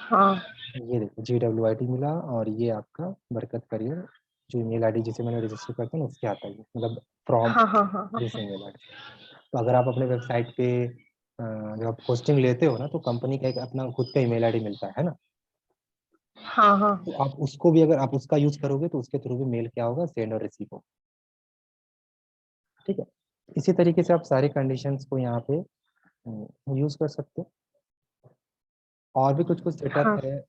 हाँ। ये देखो GWIT मिला और ये आपका बरकत करियर, जो ईमेल आईडी जिसे मैंने रजिस्टर करता हूँ उसके आता है ये, मतलब फ्रॉम हाँ हाँ हाँ हाँ दिस हाँ। Email ID. तो अगर आप अपने वेबसाइट पे जब आप होस्टिंग लेते हो ना, तो कंपनी का एक अपना खुद का ईमेल आईडी मिलता है ना। हाँ हाँ। तो आप उसको भी, अगर आप उसका यूज करोगे तो उसके थ्रू भी मेल क्या होगा, सेंड और रिसीव होगा। ठीक है, इसी तरीके से आप सारे कंडीशंस को यहाँ पे यूज कर सकते हो। और भी कुछ कुछ सेटअप हाँ। है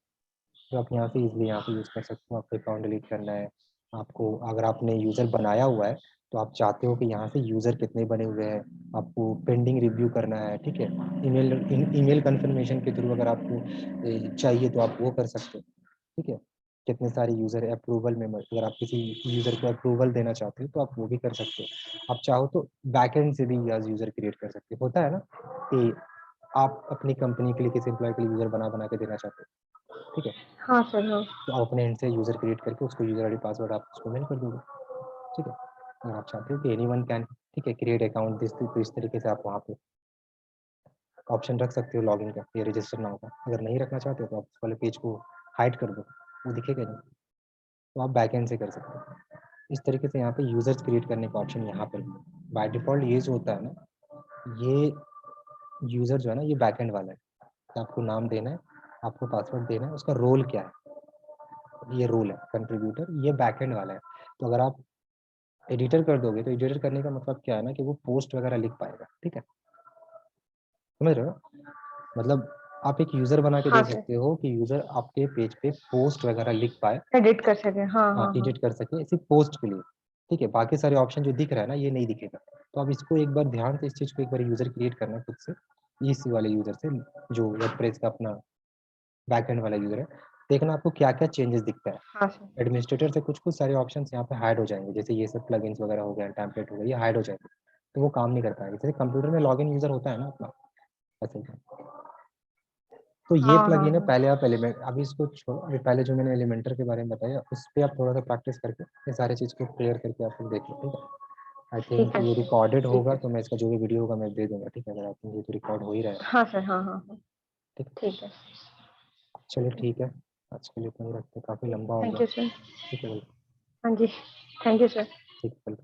जो आप यहाँ से इजीली यहाँ पे यूज कर सकते हो। आपको अकाउंट डिलीट करना है, आपको अगर आपने यूजर बनाया हुआ है तो आप चाहते हो कि यहाँ से यूजर कितने बने हुए हैं, आपको पेंडिंग रिव्यू करना है। ठीक है, ईमेल कंफर्मेशन के थ्रू अगर आपको चाहिए तो आप वो कर सकते हो। ठीक है, कितने सारे यूजर अप्रूवल में, अगर आप किसी यूजर को अप्रूवल देना चाहते हो तो आप वो भी कर सकते हो। आप चाहो तो बैकएंड से भी यार यूजर क्रिएट कर सकते हो। होता है ना कि आप अपनी कंपनी के लिए किसी एम्प्लॉय के लिए यूजर बना बना के देना चाहते हो। ठीक है, हाँ सर। हाँ। तो आप अपने एंड से यूजर क्रिएट करके उसको यूजर आईडी पासवर्ड आप उसको मेल कर दोगे। ठीक है, अगर आप चाहते हो कि एनीवन कैन, ठीक है, क्रिएट अकाउंट दिस, तो इस तरीके से आप वहाँ पे ऑप्शन रख सकते हो लॉगिन का, ये रजिस्टर ना होगा। अगर नहीं रखना चाहते हो तो आप उस वाले पेज को हाइड कर दो, वो दिखेगा नहीं। तो आप बैक एंड से कर सकते हो। इस तरीके से यहाँ पे यूजर्स क्रिएट करने का ऑप्शन यहाँ पर है। बाय डिफॉल्ट ये जो होता है ना, ये यूजर जो है ना, ये बैक एंड वाला है। तो आपको नाम देना है, आपको पासवर्ड देना है, उसका रोल क्या है, ये रोल है कंट्रीब्यूटर, ये बैक एंड वाला है। तो अगर आप एडिटर कर दोगे तो एडिटर करने का मतलब क्या है ना, कि वो पोस्ट वगैरह लिख पाएगा। ठीक है, समझ रहे हो, मतलब आप एक यूजर बना के हाँ दे सर, सकते हो कि यूजर आपके पेज पे पोस्ट वगैरह लिख पाए, एडिट कर सके, हाँ हाँ हाँ। एडिट कर सके सिर्फ पोस्ट के लिए, ठीक है। बाकी सारे ऑप्शन जो दिख रहा है ना ये नहीं दिखेगा। तो आप इसको एक बार ध्यान से इस चीज़ को एक बार यूजर क्रिएट करना खुद से, इस वाले यूजर से जो वर्डप्रेस का अपना बैकएंड वाला यूजर है, देखना आपको क्या क्या चेंजेस दिखता है। हाँ सर, एडमिनिस्ट्रेटर से कुछ कुछ सारे ऑप्शंस यहाँ पे हाइड हो जाएंगे, जैसे ये सब प्लगइन्स वगैरह हो गया, टेम्पलेट हो गया, ये हाइड हो जाएंगे, तो वो काम नहीं कर पाएगा। जैसे कंप्यूटर में लॉगिन यूजर होता है ना अपना, ऐसे ही। तो ये हाँ हाँ प्लगइन है, हाँ। पहले आप एलिमेंट, अभी इसको छोड़ो, अभी पहले जो मैंने एलिमेंटर के बारे में बताया उस पर आप थोड़ा सा प्रैक्टिस करके ये सारी चीज़ को क्लियर करके आप लोग देख लो, ठीक है। आई ठीक थिंक है ये सर, रिकॉर्डेड ठीक होगा है तो सर। मैं इसका जो भी वीडियो होगा मैं दे दूंगा, ठीक है। अगर आप ये तो रिकॉर्ड हो ही रहा है, हाँ सर, हाँ हाँ हाँ। ठीक है। ठीक है। चलिए ठीक है, आज के लिए इतना ही रखते हैं, काफ़ी लंबा हो थैंक गया, यू सर। ठीक है भाई, हाँ जी, थैंक यू सर। ठीक है।